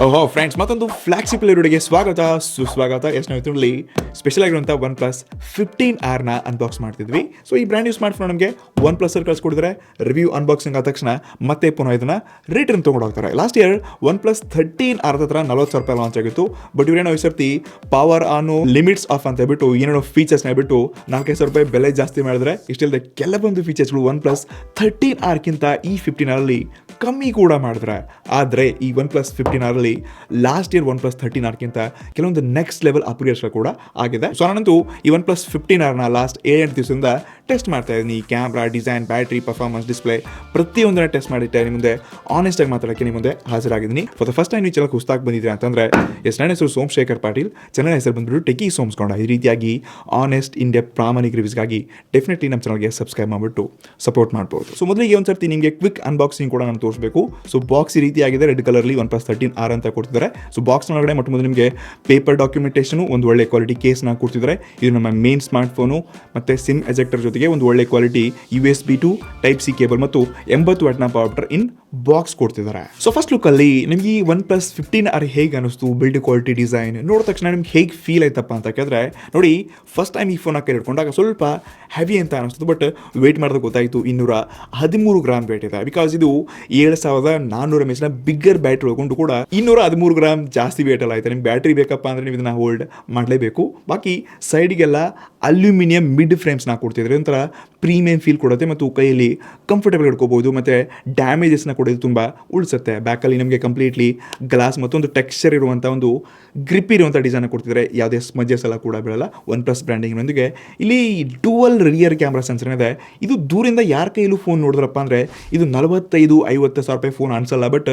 ಓಹೋ ಫ್ರೆಂಡ್ಸ್, ಮತ್ತೊಂದು ಫ್ಲಾಗ್ಶಿಪ್ ವಿಡಿಯೋಗೆ ಸ್ವಾಗತ ಸುಸ್ವಾಗತ. ಎಷ್ಟು ನಾವು ಸ್ಪೆಷಲ್ ಆಗಿರುವಂಥ OnePlus 15R ಅನ್ಬಾಕ್ಸ್ ಮಾಡ್ತಿದ್ವಿ. ಸೊ ಈ ಬ್ರ್ಯಾಂಡ್ ನ್ಯೂ ಸ್ಮಾರ್ಟ್ ಫೋನ್ ನಮಗೆ OnePlus ಕಳಿಸ್ಕೊಡಿದ್ರೆ ರಿವ್ಯೂ ಅನ್ಬಾಕ್ಸಿಂಗ್ ಆದ ತಕ್ಷಣ ಮತ್ತೆ ಪುನಃ ಇದನ್ನ ರಿಟರ್ನ್ ತೊಗೊಂಡೋಗ್ತಾರೆ. ಲಾಸ್ಟ್ ಇಯರ್ OnePlus 13R ಹತ್ರ 40,000 ರೂಪಾಯಿ ಲಾಂಚ್ ಆಗಿತ್ತು. ಬಟ್ ಇವರೇನೋ ಈ ಸರ್ತಿ ಪವರ್ ಆನು ಲಿಮಿಟ್ಸ್ ಆಫ್ ಅಂತ ಹೇಳ್ಬಿಟ್ಟು ಏನೇನೋ ಫೀಚರ್ಸ್ ಹೇಳ್ಬಿಟ್ಟು 4,000 ರೂಪಾಯಿ ಬೆಲೆ ಜಾಸ್ತಿ ಮಾಡಿದ್ರೆ, ಇಷ್ಟಿಲ್ಲದೆ ಕೆಲವೊಂದು ಫೀಚರ್ಸ್ಗಳು OnePlus 13R ಈ 15R ಕಮ್ಮಿ ಕೂಡ ಮಾಡಿದ್ರೆ. ಆದರೆ ಈ OnePlus 15R last year OnePlus 13R ಕೆಲವೊಂದು ನೆಕ್ಸ್ಟ್ ಲೆವೆಲ್ ಅಪ್ಗ್ರೇಡ್ಸ್ ಕೂಡ ಆಗಿದೆ. ಸೊ ನಾನಂತೂ ಈ OnePlus 15R ಲಾಸ್ಟ್ 7 ದಿವಸದಿಂದ ಟೆಸ್ಟ್ ಮಾಡ್ತಾ ಇದ್ದೀನಿ. Camera, design, battery, performance, display ಪ್ರತಿಯೊಂದನ್ನ ಟೆಸ್ಟ್ ಮಾಡಿಟ್ಟೆ ನಿಮ್ಮ ಮುಂದೆ ಆನೆಸ್ಟ್ ಆಗಿ ಮಾತಾಡೋಕ್ಕೆ ನಿಮ್ಮ ಮುಂದೆ ಹಾಜರಾಗಿದ್ದೀನಿ. ಫಾರ್ ದ ಫಸ್ಟ್ ಟೈಮ್ ಈ ಚಾನಲ್ ಹೊಸದಾಗಿ ಬಂದಿದ್ದೀರಾ ಅಂತಂದ್ರೆ, ನನ್ನ ಹೆಸರು ಸೋಮಶೇಖರ್ ಪಾಟೀಲ್, ಚಾನಲ್ ಹೆಸರು ಬಂದ್ಬಿಟ್ಟು ಟೆಕಿ ಸೋಮ್ಸ್ಕೊಂಡ. ಈ ರೀತಿಯಾಗಿ ಆನೆಸ್ಟ್ ಇಂಡಿಯಾ ಪ್ರಾಮಾಣಿಕ ರಿವ್ಯೂಸ್ಗಾಗಿ ಡೆಫಿನೆಟ್ಲಿ ನಮ್ಮ ಚಾನಲ್ಗೆ ಸಬ್ಸ್ಕ್ರೈಬ್ ಮಾಡಿಬಿಟ್ಟು ಸಪೋರ್ಟ್ ಮಾಡ್ಬೋದು. ಸೊ ಮೊದಲಿಗೆ ಒಂದ್ಸರ್ತಿ ನಿಮಗೆ ಕ್ವಿಕ್ ಅನ್ಬಾಕ್ಸಿಂಗ್ ಕೂಡ ನಾನು ತೋರಿಸಬೇಕು. ಸೊ ಬಾಕ್ಸ್ ಈ ರೀತಿಯಾಗಿದೆ, ರೆಡ್ ಕಲರ್ಲಿ OnePlus 13R ಅಂತ ಕೊಡ್ತಿದ್ದಾರೆ. ಸೊ ಬಾಕ್ಸ್ ಒಳಗಡೆ ಮೊಟ್ಟ ಮೊದಲು ನಿಮಗೆ ಪೇಪರ್ ಡಾಕ್ಯುಮೆಂಟೇಷನ್, ಒಂದು ಒಳ್ಳೆ ಕ್ವಾಲಿಟಿ ಕೇಸ್ನ ಕೊಡ್ತಿದ್ದಾರೆ. ಇದು ನಮ್ಮ ಮೇನ್ ಸ್ಮಾರ್ಟ್ ಫೋನು ಮತ್ತು ಸಿಮ್ ಎಜೆಕ್ಟರ್ ಜೊತೆಗೆ ಒಂದು ಒಳ್ಳೆ quality USB to Type C cable ಮತ್ತು 80 ವ್ಯಾಟ್ನ ಪವರ್ ಇನ್ ಬಾಕ್ಸ್ ಕೊಡ್ತಿದ್ದಾರೆ. ಸೊ ಫಸ್ಟ್ ಲುಕ್ ಅಲ್ಲಿ ನಿಮಗೆ ಈ OnePlus 15R ಹೇಗೆ ಅನಿಸ್ತು, ಬಿಲ್ಡ್ ಕ್ವಾಲಿಟಿ, ಡಿಸೈನ್ ನೋಡಿದ ತಕ್ಷಣ ನಿಮ್ಗೆ ಹೇಗೆ ಫೀಲ್ ಆಯ್ತಪ್ಪ ಅಂತ ಕೇಳಿದ್ರೆ, ನೋಡಿ ಫಸ್ಟ್ ಟೈಮ್ ಈ ಫೋನ್ ಕೈ ಹಿಡ್ಕೊಂಡಾಗ ಸ್ವಲ್ಪ ಹೆವಿ ಅಂತ ಅನಿಸ್ತು. ಬಟ್ ವೆಯ್ಟ್ ಮಾಡೋದು ಗೊತ್ತಾಯಿತು, 213 ಗ್ರಾಮ್ ವೇಟ್ ಇದೆ. ಬಿಕಾಸ್ ಇದು 7400 mAh ಬಿಗ್ಗರ್ ಬ್ಯಾಟ್ರಿ ಒಳಗೊಂಡು ಕೂಡ 213 ಗ್ರಾಮ್ ಜಾಸ್ತಿ ವೇಟ್ ಎಲ್ಲ ಆಯ್ತು. ನಿಮ್ಗೆ ಬ್ಯಾಟ್ರಿ ಬೇಕಪ್ಪ ಅಂದರೆ ನೀವು ಇದನ್ನ ಹೋಲ್ಡ್ ಮಾಡಲೇಬೇಕು. ಬಾಕಿ ಸೈಡಿಗೆಲ್ಲ ಅಲ್ಯೂಮಿನಿಯಂ ಮಿಡ್ ಫ್ರೇಮ್ಸ್ನ ಕೊಡ್ತಿದ್ರೆ ಒಂಥರ ಪ್ರೀಮಿಯಂ ಫೀಲ್ ಕೊಡುತ್ತೆ ಮತ್ತು ಕೈಯಲ್ಲಿ ಕಂಫರ್ಟೇಬಲ್ ಹಿಡ್ಕೋಬಹುದು. ಮತ್ತು ಡ್ಯಾಮೇಜಸ್ನ ಕೂಡ ಇದು ತುಂಬ ಉಳಿಸುತ್ತೆ. ಬ್ಯಾಕಲ್ಲಿ ನಮಗೆ ಕಂಪ್ಲೀಟ್ಲಿ ಗ್ಲಾಸ್ ಮತ್ತು ಒಂದು ಟೆಕ್ಸ್ಚರ್ ಇರುವಂಥ ಒಂದು ಗ್ರಿಪ್ ಇರುವಂಥ ಡಿಸೈನ್ ಕೊಡ್ತಿದ್ದಾರೆ. ಯಾವುದೇ ಸ್ಮಜಸ್ ಎಲ್ಲ ಕೂಡ ಬೀಳಲ್ಲ OnePlus ಬ್ರ್ಯಾಂಡಿಂಗ್ನೊಂದಿಗೆ. ಇಲ್ಲಿ ಡುವಲ್ ರಿಯರ್ ಕ್ಯಾಮ್ರಾ ಸೆನ್ಸರ್ ಇದೆ. ಇದು ದೂರಿಂದ ಯಾರ ಕೈಯಲ್ಲೂ ಫೋನ್ ನೋಡಿದ್ರಪ್ಪ ಅಂದರೆ ಇದು 45-50 ಸಾವಿರ ರೂಪಾಯಿ ಫೋನ್ ಅನ್ಸಲ್ಲ. ಬಟ್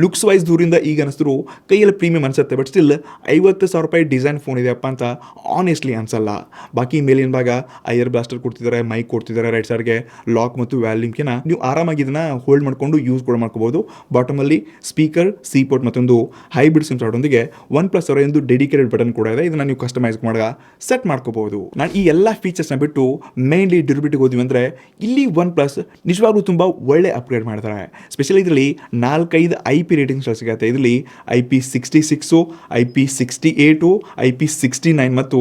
ಲುಕ್ಸ್ ವೈಸ್ ದೂರಿಂದ ಈಗ ಅನಿಸಿದ್ರು ಕೈಯಲ್ಲಿ ಪ್ರೀಮಿಯಂ ಅನ್ಸುತ್ತೆ. ಬಟ್ ಸ್ಟಿಲ್ 50,000 ರೂಪಾಯಿ ಡಿಸೈನ್ ಫೋನ್ ಇದೆಯಪ್ಪ ಅಂತ ಆನೆಸ್ಟ್ಲಿ ಅನ್ಸಲ್ಲ. ಬಾಕಿ ಮೇಲಿನ ಭಾಗ ಐರ್ ಬ್ಲಾಸ್ಟರ್ ಕೊಡ್ತಿದ್ದಾರೆ, ಮೈಕ್ ಕೊಡ್ತಿದ್ದಾರೆ, ರೈಟ್ ಸೈಡ್ಗೆ ಲಾಕ್ ಮತ್ತು ವ್ಯಾಲ್ಯೂಮ್ಕಿನ ನೀವು ಆರಾಮಾಗಿ ಇದನ್ನ ಹೋಲ್ಡ್ ಮಾಡಿಕೊಂಡು ಯೂಸ್ ಕೂಡ ಮಾಡ್ಕೋಬಹುದು. ಬಾಟಮಲ್ಲಿ ಸ್ಪೀಕರ್, ಸಿ ಪೋರ್ಟ್ ಮತ್ತೊಂದು ಹೈಬ್ರಿಡ್ ಸಿಮ್ ಕಾರ್ಡೊಂದಿಗೆ OnePlus ಅವರ ಒಂದು ಡೆಡಿಕೇಟೆಡ್ ಬಟನ್ ಕೂಡ ಇದೆ. ಇದನ್ನ ನೀವು ಕಸ್ಟಮೈಸ್ ಮಾಡಾಗ ಸೆಟ್ ಮಾಡ್ಕೋಬಹುದು. ನಾನು ಈ ಎಲ್ಲ ಫೀಚರ್ಸ್ನ ಬಿಟ್ಟು ಮೇನ್ಲಿ ಡ್ಯೂರಬಿಲಿಟಿಗೆ ಹೋದ್ವಿ ಅಂದರೆ, ಇಲ್ಲಿ OnePlus ನಿಜವಾಗ್ಲೂ ತುಂಬ ಒಳ್ಳೆ ಅಪ್ಗ್ರೇಡ್ ಮಾಡ್ತಾರೆ. ಸ್ಪೆಷಲಿ ಇದರಲ್ಲಿ 4-5 IP ರೇಟಿಂಗ್ಸ್ ಸಿಗುತ್ತೆ. ಇದರಲ್ಲಿ IP66, IP68, IP69 ಮತ್ತು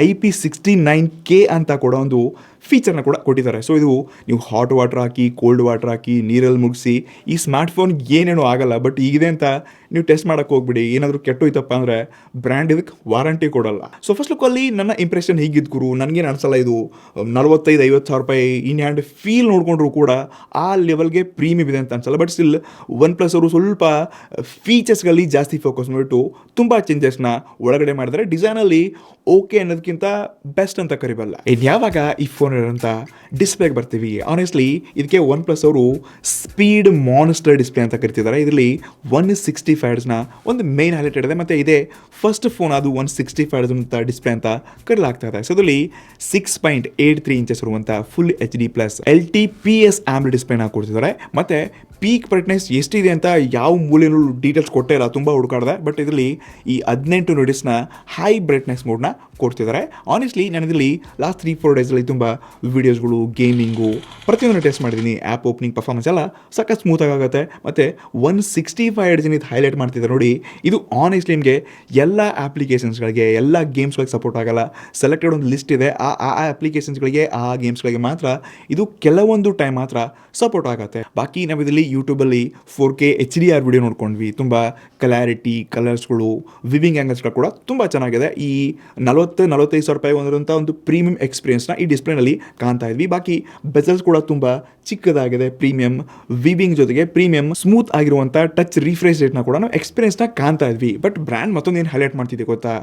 IP69K ಅಂತ ಕೂಡ ಒಂದು ಫೀಚರ್ನ ಕೂಡ ಕೊಟ್ಟಿದ್ದಾರೆ. ಸೊ ಇದು ನೀವು ಹಾಟ್ ವಾಟರ್ ಹಾಕಿ, ಕೋಲ್ಡ್ ವಾಟರ್ ಹಾಕಿ, ನೀರಲ್ಲಿ ಮುಗಿಸಿ ಈ ಸ್ಮಾರ್ಟ್ ಫೋನ್ ಏನೇನೋ ಆಗಲ್ಲ. ಬಟ್ ಈಗಿದೆ ಅಂತ ನೀವು ಟೆಸ್ಟ್ ಮಾಡೋಕ್ಕೆ ಹೋಗ್ಬಿಡಿ, ಏನಾದರೂ ಕೆಟ್ಟೋಯ್ತಪ್ಪ ಅಂದರೆ ಬ್ರ್ಯಾಂಡ್ ಇದಕ್ಕೆ ವಾರಂಟಿ ಕೊಡಲ್ಲ. ಸೊ ಫಸ್ಟ್ ಲುಕ್ಕಲ್ಲಿ ನನ್ನ ಇಂಪ್ರೆಷನ್ ಹೀಗಿದ್ದು ಗುರು, ನನಗೇನು ಅನಿಸಲ್ಲ ಇದು 45-50 ಸಾವಿರ ರೂಪಾಯಿ ಇನ್ ಹ್ಯಾಂಡ್ ಫೀಲ್ ನೋಡಿಕೊಂಡ್ರು ಕೂಡ ಆ ಲೆವೆಲ್ಗೆ ಪ್ರೀಮಿಯಂ ಇದೆ ಅಂತ ಅನ್ಸಲ್ಲ. ಬಟ್ ಸ್ಟಿಲ್ OnePlus ಅವರು ಸ್ವಲ್ಪ ಫೀಚರ್ಸ್ಗಳಲ್ಲಿ ಜಾಸ್ತಿ ಫೋಕಸ್ ಮಾಡಿಬಿಟ್ಟು ತುಂಬ ಚೇಂಜಸ್ನ ಒಳಗಡೆ ಮಾಡಿದರೆ. ಡಿಸೈನಲ್ಲಿ ಓಕೆ ಅನ್ನೋದಕ್ಕಿಂತ ಬೆಸ್ಟ್ ಅಂತ ಕರಿಬಲ್ಲ. ಇನ್ನು ಯಾವಾಗ ಈ ಫೋನ್ ಇರೋಂಥ ಡಿಸ್ಪ್ಲೇಗೆ ಬರ್ತೀವಿ, ಆನೆಸ್ಟ್ಲಿ ಇದಕ್ಕೆ OnePlus ಅವರು ಸ್ಪೀಡ್ ಮಾನ್ಸ್ಟರ್ ಡಿಸ್ಪ್ಲೇ ಅಂತ ಕರಿತಿದ್ದಾರೆ. ಇದರಲ್ಲಿ 160 Hz ಒಂದು ಮೇನ್ ಹೈಲೈಟ್ ಇದೆ. ಮತ್ತು ಇದೇ ಫಸ್ಟ್ ಫೋನ್ ಅದು 160 Hz ಅಂತ ಡಿಸ್ಪ್ಲೇ ಅಂತ ಕರೆಯಲಾಗ್ತಾ ಇದೆ. ಸೊ ಇದರಲ್ಲಿ 6.83 ಇಂಚಸ್ ಇರುವಂಥ ಫುಲ್ HD+ LTPS AMOLED ಡಿಸ್ಪ್ಲೇನ ಕೊಡ್ತಿದ್ದಾರೆ. ಮತ್ತು ಪೀಕ್ ಬ್ರೈಟ್ನೆಸ್ ಎಷ್ಟಿದೆ ಅಂತ ಯಾವ ಮೂಲೆಯಲ್ಲೂ ಡೀಟೇಲ್ಸ್ ಕೊಟ್ಟೇ ಇಲ್ಲ, ತುಂಬ ಹುಡುಕಾಡಿದೆ. ಬಟ್ ಇದರಲ್ಲಿ ಈ 18 ನಿಟ್ಸ್ನ ಹೈ ಬ್ರೈಟ್ನೆಸ್ ಮೋಡ್ನ ಕೊಡ್ತಿದ್ದಾರೆ. ಆನೆಸ್ಟ್ಲಿ ನಾನು ಇದರಲ್ಲಿ ಲಾಸ್ಟ್ 3-4 ಡೇಸಲ್ಲಿ ತುಂಬ ವೀಡಿಯೋಸ್ಗಳು, ಗೇಮಿಂಗು ಪ್ರತಿಯೊಂದನ್ನು ಟೆಸ್ಟ್ ಮಾಡಿದ್ದೀನಿ. ಆ್ಯಪ್ ಓಪನಿಂಗ್, ಪರ್ಫಾರ್ಮೆನ್ಸ್ ಎಲ್ಲ ಸಖತ್ ಸ್ಮೂತಾಗಿ ಆಗುತ್ತೆ. ಮತ್ತು 165 Hz ಇದು ಹೈಲೈಟ್ ಮಾಡ್ತಿದ್ದಾರೆ ನೋಡಿ. ಇದು ಆನೆಸ್ಟ್ಲಿ ನಿಮಗೆ ಎಲ್ಲ ಆಪ್ಲಿಕೇಶನ್ಸ್ಗಳಿಗೆ, ಎಲ್ಲ ಗೇಮ್ಸ್ಗಳಿಗೆ ಸಪೋರ್ಟ್ ಆಗಲ್ಲ. ಸೆಲೆಕ್ಟೆಡ್ ಒಂದು ಲಿಸ್ಟ್ ಇದೆ, ಆ ಅಪ್ಲಿಕೇಶನ್ಸ್ಗಳಿಗೆ, ಆ ಗೇಮ್ಸ್ಗಳಿಗೆ ಮಾತ್ರ ಇದು ಕೆಲವೊಂದು ಟೈಮ್ ಮಾತ್ರ ಸಪೋರ್ಟ್ ಆಗುತ್ತೆ. ಬಾಕಿ ನಾವು ಇದರಲ್ಲಿ ಯೂಟ್ಯೂಬಲ್ಲಿ 4K HDR ವಿಡಿಯೋ ನೋಡ್ಕೊಂಡ್ವಿ. ತುಂಬ ಕ್ಲಾರಿಟಿ, ಕಲರ್ಸ್ಗಳು, ವಿವಿಂಗ್ ಆ್ಯಂಗಲ್ಸ್ಗಳು ಕೂಡ ತುಂಬ ಚೆನ್ನಾಗಿದೆ. ಈ 40-45 ಸಾವಿರ ರೂಪಾಯಿ ಒಂದಿರುವಂಥ ಒಂದು ಪ್ರೀಮಿಯಂ ಎಕ್ಸ್ಪೀರಿಯನ್ಸ್ನ ಈ ಡಿಸ್ಪ್ಲೇನಲ್ಲಿ ಕಾಣ್ತಾ ಇದ್ವಿ. ಬಾಕಿ ಬೆಸಲ್ಸ್ ಕೂಡ ತುಂಬ ಚಿಕ್ಕದಾಗಿದೆ. ಪ್ರೀಮಿಯಂ ವಿವಿಂಗ್ ಜೊತೆಗೆ ಪ್ರೀಮಿಯಂ ಸ್ಮೂತ್ ಆಗಿರುವಂಥ ಟಚ್ ರಿಫ್ರೆಶ್ ರೇಟ್ನ ಕೂಡ ನಾವು ಎಕ್ಸ್ಪೀರಿಯನ್ಸ್ನ ಕಾಣ್ತಾ ಇದ್ವಿ. ಬಟ್ ಬ್ರ್ಯಾಂಡ್ ಮತ್ತೊಂದು ಏನು ಹೈಲೈಟ್ ಮಾಡ್ತಿದೆ ಗೊತ್ತಾ,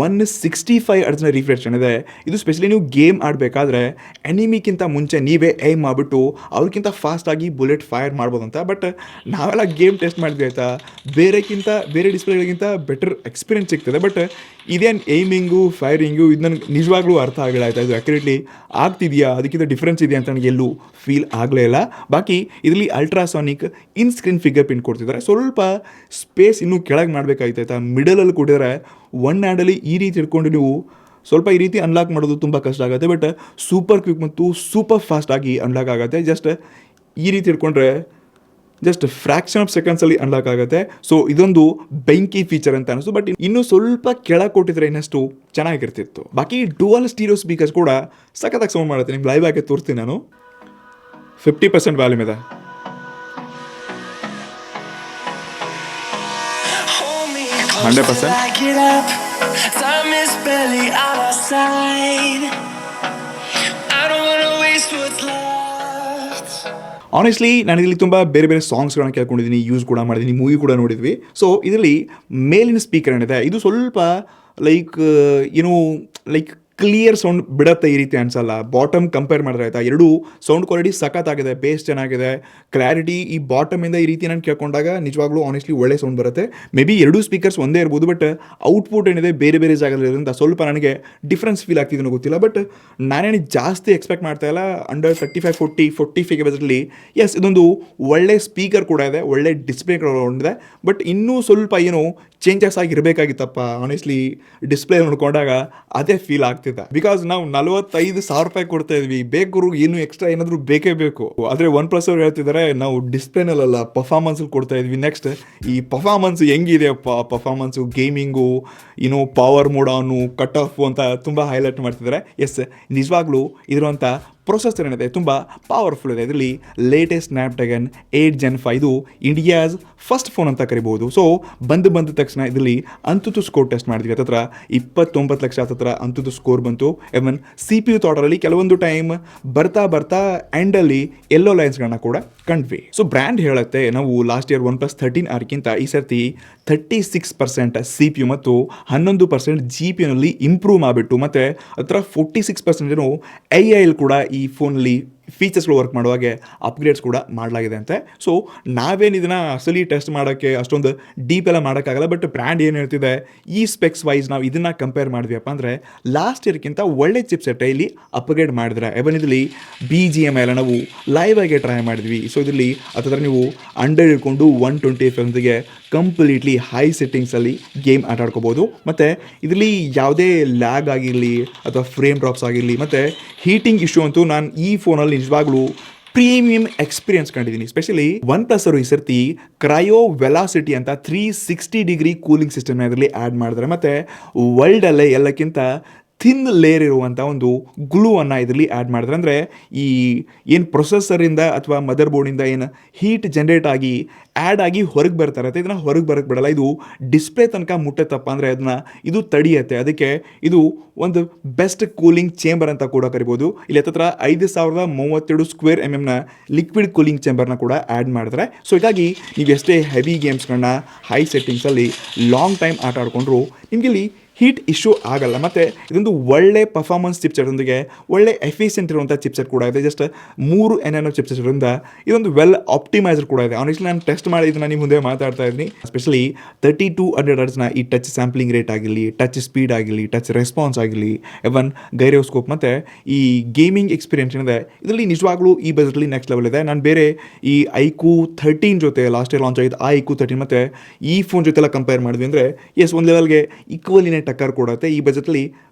165 Hz ರಿಫ್ರೆಶ್ ಏನಿದೆ ಇದು ಸ್ಪೆಷಲಿ ನೀವು ಗೇಮ್ ಆಡಬೇಕಾದ್ರೆ ಎನಿಮಿಗಿಂತ ಮುಂಚೆ ನೀವೇ ಏಮ್ ಮಾಡಿಬಿಟ್ಟು ಅವ್ರಿಗಿಂತ ಫಾಸ್ಟಾಗಿ ಬುಲೆಟ್ ಫೈರ್ ಮಾಡ್ಬೋದು ಅಂತ. ಬಟ್ ನಾವೆಲ್ಲ ಗೇಮ್ ಟೆಸ್ಟ್ ಮಾಡಿದ್ವಿ ಆಯಿತಾ, ಬೇರೆ ಡಿಸ್ಪ್ಲೇಗಳಿಗಿಂತ ಬೆಟರ್ ಎಕ್ಸ್ಪೀರಿಯನ್ಸ್ ಸಿಗ್ತದೆ. ಬಟ್ ಇದೇನು ಏಮಿಂಗು, ಫೈರಿಂಗು ಇದು ನನಗೆ ನಿಜವಾಗ್ಲೂ ಅರ್ಥ ಆಗಿಲ್ಲ ಆಯಿತಾ. ಇದು ಆ್ಯಕ್ಯುರೇಟ್ಲಿ ಆಗ್ತಿದೆಯಾ, ಅದಕ್ಕಿಂತ ಡಿಫ್ರೆನ್ಸ್ ಇದೆಯಾ ಅಂತ ನನಗೆ ಎಲ್ಲೂ ಫೀಲ್ ಆಗಲೇ ಇಲ್ಲ. ಬಾಕಿ ಇದರಲ್ಲಿ ಅಲ್ಟ್ರಾಸಾನಿಕ್ ಇನ್ ಸ್ಕ್ರೀನ್ ಫಿಂಗರ್ ಪ್ರಿಂಟ್ ಕೊಡ್ತಿದ್ದಾರೆ. ಸ್ವಲ್ಪ ಸ್ಪೇಸ್ ಇನ್ನೂ ಕೆಳಗೆ ಮಾಡಬೇಕಾಯ್ತಾಯ್ತಾ. ಮಿಡಲಲ್ಲಿ ಕೊಟ್ಟಿದ್ದಾರೆ. ಒನ್ ಹ್ಯಾಂಡಲ್ಲಿ ಈ ರೀತಿ ಇಟ್ಕೊಂಡು ನೀವು ಸ್ವಲ್ಪ ಈ ರೀತಿ ಅನ್ಲಾಕ್ ಮಾಡೋದು ತುಂಬ ಕಷ್ಟ ಆಗುತ್ತೆ. ಬಟ್ ಸೂಪರ್ ಕ್ವಿಕ್ ಮತ್ತು ಸೂಪರ್ ಫಾಸ್ಟಾಗಿ ಅನ್ಲಾಕ್ ಆಗುತ್ತೆ. ಜಸ್ಟ್ ಈ ರೀತಿ ಇಟ್ಕೊಂಡ್ರೆ ಜಸ್ಟ್ ಫ್ರಾಕ್ಷನ್ ಆಫ್ ಸೆಕೆಂಡ್ಸಲ್ಲಿ ಅನ್ಲಾಕ್ ಆಗುತ್ತೆ. ಸೊ ಇದೊಂದು ಬೆಂಕಿ ಫೀಚರ್ ಅಂತ ಅನಿಸ್ತು. ಬಟ್ ಇನ್ನೂ ಸ್ವಲ್ಪ ಕೆಳಗೆ ಕೊಟ್ಟಿದ್ರೆ ಇನ್ನಷ್ಟು ಚೆನ್ನಾಗಿರ್ತಿತ್ತು. ಬಾಕಿ ಡುವಲ್ ಸ್ಟೀರಿಯೋ ಸ್ಪೀಕರ್ಸ್ ಕೂಡ ಸಖತ್ತಾಗಿ ಸೌಂಡ್ ಮಾಡುತ್ತೆ. ನಿಮ್ಗೆ ಲೈವ್ ಆಗಿ ತೋರಿಸ್ತೀನಿ ನಾನು. 50% ವ್ಯಾಲ್ಯೂಮ್ ಇದೆ. Hold me 100%. till I get up. Time is barely on our side. I don't wanna waste what's left. Honestly ನಾನು ಇಲ್ಲಿ ತುಂಬ ಬೇರೆ ಬೇರೆ ಸಾಂಗ್ಸ್ಗಳನ್ನ ಕೇಳ್ಕೊಂಡಿದ್ದೀನಿ, ಯೂಸ್ ಕೂಡ ಮಾಡಿದ್ದೀನಿ, ಮೂವಿ ಕೂಡ ನೋಡಿದ್ವಿ. ಸೊ ಇದರಲ್ಲಿ ಮೇಲಿನ ಸ್ಪೀಕರ್ ಏನಿದೆ ಇದು ಸ್ವಲ್ಪ ಲೈಕ್ ಕ್ಲಿಯರ್ ಸೌಂಡ್ ಬಿಡುತ್ತೆ ಈ ರೀತಿ ಅನ್ಸಲ್ಲ. ಬಾಟಮ್ ಕಂಪೇರ್ ಮಾಡಿದ್ರೆ ಆಯ್ತಾ, ಎರಡೂ ಸೌಂಡ್ ಕ್ವಾಲಿಟಿ ಸಖತ್ತಾಗಿದೆ, ಬೇಸ್ ಚೆನ್ನಾಗಿದೆ, ಕ್ಲಾರಿಟಿ ಈ ಬಾಟಮಿಂದ ಈ ರೀತಿ ನಾನು ಕೇಳ್ಕೊಂಡಾಗ ನಿಜವಾಗ್ಲೂ ಆನೆಸ್ಟ್ಲಿ ಒಳ್ಳೆ ಸೌಂಡ್ ಬರುತ್ತೆ. ಮೇ ಬಿ ಎರಡೂ ಸ್ಪೀಕರ್ಸ್ ಒಂದೇ ಇರ್ಬೋದು, ಬಟ್ ಔಟ್ಪುಟ್ ಏನಿದೆ ಬೇರೆ ಬೇರೆ ಜಾಗದಲ್ಲಿರೋದ್ರಿಂದ ಸ್ವಲ್ಪ ನನಗೆ ಡಿಫ್ರೆನ್ಸ್ ಫೀಲ್ ಆಗ್ತಿದೆ ಗೊತ್ತಿಲ್ಲ. ಬಟ್ ನಾನೇನು ಜಾಸ್ತಿ ಎಕ್ಸ್ಪೆಕ್ಟ್ ಮಾಡ್ತಾ ಇಲ್ಲ. ಅಂಡರ್ 35-40-45 ಬಜೆಟಲ್ಲಿ ಎಸ್ ಇದೊಂದು ಒಳ್ಳೆ ಸ್ಪೀಕರ್ ಕೂಡ ಇದೆ, ಒಳ್ಳೆ ಡಿಸ್ಪ್ಲೇ ಕೂಡ ಇದೆ. ಬಟ್ ಇನ್ನೂ ಸ್ವಲ್ಪ ಚೇಂಜಸ್ ಆಗಿರಬೇಕಾಗಿತ್ತಪ್ಪ. ಆನೆಸ್ಟ್ಲಿ ಡಿಸ್ಪ್ಲೇ ನೋಡ್ಕೊಂಡಾಗ ಅದೇ ಫೀಲ್ ಆಗ್ತಿದೆ. ಬಿಕಾಸ್ ನಾವು 45,000 ರೂಪಾಯಿ ಕೊಡ್ತಾ ಇದ್ವಿ, ಬೇಕು ಏನು ಎಕ್ಸ್ಟ್ರಾ ಏನಾದರೂ ಬೇಕೇ ಬೇಕು. ಆದರೆ OnePlus ಅವ್ರು ಹೇಳ್ತಿದ್ದಾರೆ ನಾವು ಡಿಸ್ಪ್ಲೇನಲ್ಲ ಪರ್ಫಾರ್ಮೆನ್ಸಲ್ಲಿ ಕೊಡ್ತಾ ಇದ್ವಿ. ನೆಕ್ಸ್ಟ್ ಈ ಪರ್ಫಾರ್ಮೆನ್ಸ್ ಹೆಂಗಿದೆಯಪ್ಪ, performance, gaming, power mode on, cut off ಅಂತ ತುಂಬ ಹೈಲೈಟ್ ಮಾಡ್ತಿದ್ದಾರೆ. ಎಸ್ ನಿಜವಾಗ್ಲೂ ಇದಿರುವಂಥ ಪ್ರೊಸೆಸರ್ ಏನಿದೆ ತುಂಬ ಪವರ್ಫುಲ್ ಇದೆ. ಇದರಲ್ಲಿ ಲೇಟೆಸ್ಟ್ ಸ್ನ್ಯಾಪ್ಡ್ರ್ಯಾಗನ್ 8 Gen 5 ಇದು ಇಂಡಿಯಾಸ್ ಫಸ್ಟ್ ಫೋನ್ ಅಂತ ಕರಿಬೋದು. ಸೊ ಬಂದ ತಕ್ಷಣ ಇದರಲ್ಲಿ ಅಂತೂ ಸ್ಕೋರ್ ಟೆಸ್ಟ್ ಮಾಡಿದ್ವಿ. ಹತ್ರ 29 ಲಕ್ಷ ಹತ್ರ ಅಂತೂ ಸ್ಕೋರ್ ಬಂತು. ಎವನ್ CPU ಥಾಟರಲ್ಲಿ ಕೆಲವೊಂದು ಟೈಮ್ ಬರ್ತಾ ಎಂಡಲ್ಲಿ ಎಲ್ಲೋ ಲೈನ್ಸ್ಗಳನ್ನ ಕೂಡ ಕಂಡ್ವಿ. ಸೊ ಬ್ರ್ಯಾಂಡ್ ಹೇಳುತ್ತೆ ನಾವು ಲಾಸ್ಟ್ ಇಯರ್ OnePlus 13R ಈ ಸರ್ತಿ 36% CPU ಮತ್ತು 11% GPUನಲ್ಲಿ ಇಂಪ್ರೂವ್ ಮಾಡಿಬಿಟ್ಟು ಮತ್ತು ಹತ್ರ 46% AI ಕೂಡ ಈ ಫೋನಲ್ಲಿ ಫೀಚರ್ಸ್ಗಳು ವರ್ಕ್ ಮಾಡುವಾಗೆ ಅಪ್ಗ್ರೇಡ್ಸ್ ಕೂಡ ಮಾಡಲಾಗಿದೆ ಅಂತೆ. ಸೊ ನಾವೇನು ಇದನ್ನು ಅಸಲಿ ಟೆಸ್ಟ್ ಮಾಡೋಕ್ಕೆ ಅಷ್ಟೊಂದು ಡೀಪ್ ಎಲ್ಲ ಮಾಡೋಕ್ಕಾಗಲ್ಲ. ಬಟ್ ಬ್ರ್ಯಾಂಡ್ ಏನು ಹೇಳ್ತಿದೆ, ಈ ಸ್ಪೆಕ್ಸ್ ವೈಸ್ ನಾವು ಇದನ್ನು ಕಂಪೇರ್ ಮಾಡಿದ್ವಿಯಪ್ಪ ಅಂದರೆ ಲಾಸ್ಟ್ ಇಯರ್ಗಿಂತ ಒಳ್ಳೆ ಚಿಪ್ಸೆಟ್ ಇಲ್ಲಿ ಅಪ್ಗ್ರೇಡ್ ಮಾಡಿದ್ರೆ. ಎವನ್ ಇದರಲ್ಲಿ BGM ಎಲ್ಲ ನಾವು ಲೈವ್ ಆಗಿ ಟ್ರೈ ಮಾಡಿದ್ವಿ. ಸೊ ಇದರಲ್ಲಿ ಅಥವಾ ನೀವು ಅಂಡರ್ ಇಟ್ಕೊಂಡು 120 FPS ಕಂಪ್ಲೀಟ್ಲಿ ಹೈ ಸೆಟ್ಟಿಂಗ್ಸಲ್ಲಿ ಗೇಮ್ ಆಟ ಆಡ್ಕೋಬೋದು. ಮತ್ತು ಇದರಲ್ಲಿ ಯಾವುದೇ ಲ್ಯಾಗ್ ಆಗಿರಲಿ ಅಥವಾ ಫ್ರೇಮ್ ಡ್ರಾಪ್ಸ್ ಆಗಿರಲಿ ಮತ್ತು ಹೀಟಿಂಗ್ ಇಶ್ಯೂ ಅಂತೂ ನಾನು ಈ ಫೋನಲ್ಲಿ ನಿಜವಾಗ್ಲೂ ಪ್ರೀಮಿಯಂ ಎಕ್ಸ್ಪೀರಿಯನ್ಸ್ ಕಂಡಿದ್ದೀನಿ. ಸ್ಪೆಷಲಿ OnePlus ಅವರು ಈ ಸರ್ತಿ ಕ್ರಯೋ ವೆಲಾಸಿಟಿ ಅಂತ 360 ಡಿಗ್ರಿ ಕೂಲಿಂಗ್ ಸಿಸ್ಟಮ್ನ ಇದರಲ್ಲಿ ಆ್ಯಡ್ ಮಾಡಿದ್ರೆ. ಮತ್ತು ವರ್ಲ್ಡಲ್ಲೇ ಎಲ್ಲಕ್ಕಿಂತ ಥಿನ್ ಲೇಯರ್ ಇರುವಂಥ ಒಂದು ಗ್ಲೂವನ್ನು ಇದರಲ್ಲಿ ಆ್ಯಡ್ ಮಾಡಿದ್ರೆ. ಅಂದರೆ ಈ ಏನು ಪ್ರೊಸೆಸರಿಂದ ಅಥವಾ ಮದರ್ ಬೋರ್ಡಿಂದ ಏನು ಹೀಟ್ ಜನ್ರೇಟ್ ಆಗಿ ಆ್ಯಡ್ ಆಗಿ ಹೊರಗೆ ಬರ್ತಾ ಇರುತ್ತೆ, ಇದನ್ನು ಹೊರಗೆ ಬರೋಕ್ಕೆ ಬಿಡಲ್ಲ. ಇದು ಡಿಸ್ಪ್ಲೇ ತನಕ ಮುಟ್ಟತ್ತಪ್ಪ ಅಂದರೆ ಅದನ್ನು ಇದು ತಡೆಯುತ್ತೆ. ಅದಕ್ಕೆ ಇದು ಒಂದು ಬೆಸ್ಟ್ ಕೂಲಿಂಗ್ ಚೇಂಬರ್ ಅಂತ ಕೂಡ ಕರಿಬೋದು. ಇಲ್ಲಿ ಹತ್ರ 5032 ಸ್ಕ್ವೇರ್ mm ಲಿಕ್ವಿಡ್ ಕೂಲಿಂಗ್ ಚೇಂಬರ್ನ ಕೂಡ ಆ್ಯಡ್ ಮಾಡಿದ್ರೆ. ಸೊ ಹೀಗಾಗಿ ನೀವು ಎಷ್ಟೇ ಹೆವಿ ಗೇಮ್ಸ್ಗಳನ್ನ ಹೈ ಸೆಟ್ಟಿಂಗ್ಸಲ್ಲಿ ಲಾಂಗ್ ಟೈಮ್ ಆಟ ಆಡ್ಕೊಂಡ್ರು ನಿಮಗೆ ಇಲ್ಲಿ ಹೀಟ್ ಇಶ್ಯೂ ಆಗಲ್ಲ. ಮತ್ತು ಇದೊಂದು ಒಳ್ಳೆ ಪರ್ಫಾರ್ಮೆನ್ಸ್ ಚಿಪ್ಸೆಟ್ದೊಂದಿಗೆ ಒಳ್ಳೆ ಎಫಿಷಿಯೆಂಟ್ ಇರುವಂಥ ಚಿಪ್ಸೆಟ್ ಕೂಡ ಇದೆ. ಜಸ್ಟ್ 3 nano ಚಿಪ್ಸೆಟ್ ಇರೋದ್ರಿಂದ ಇದೊಂದು ವೆಲ್ ಆಪ್ಟಿಮೈಸರ್ ಕೂಡ ಇದೆ. ಆನೆಸ್ಟ್ಲಿ ನಾನು ಟೆಸ್ಟ್ ಮಾಡಿ ಇದನ್ನು ನಿಮ್ಮ ಮುಂದೆ ಮಾತಾಡ್ತಾ ಇದ್ದೀನಿ. ಎಸ್ಪೆಷಲಿ 3200 Hz ಈ ಟಚ್ ಸ್ಯಾಂಪ್ಲಿಂಗ್ ರೇಟ್ ಆಗಿರಲಿ, ಟಚ್ ಸ್ಪೀಡ್ ಆಗಿರಲಿ, ಟಚ್ ರೆಸ್ಪಾನ್ಸ್ ಆಗಿರಲಿ, ಎವನ್ ಗೈರೋಸ್ಕೋಪ್ ಮತ್ತು ಈ ಗೇಮಿಂಗ್ ಎಕ್ಸ್ಪೀರಿಯನ್ಸ್ ಏನಿದೆ ಇದರಲ್ಲಿ ನಿಜವಾಗ್ಲೂ ಈ ಬಜೆಟ್ಲಿ ನೆಕ್ಸ್ಟ್ ಲೆವೆಲ್ ಇದೆ. ನಾನು ಬೇರೆ ಈ iQOO 13 ಜೊತೆ ಲಾಸ್ಟ್ ಇಯರ್ ಲಾಂಚ್ ಆಗಿದ್ದು iQOO 13 ಮತ್ತು ಈ ಫೋನ್ ಜೊತೆ ಎಲ್ಲ ಕಂಪೇರ್ ಮಾಡಿದ್ವಿ ಅಂದರೆ ಎಸ್ ಒಂದು ಲೆವೆಲ್ಗೆ ಈಕ್ವಲಿನೇ ಟಕ್ಕರ್ ಕೊಡುತ್ತೆ. ಈ ಬಜೆಟ್ಲಿ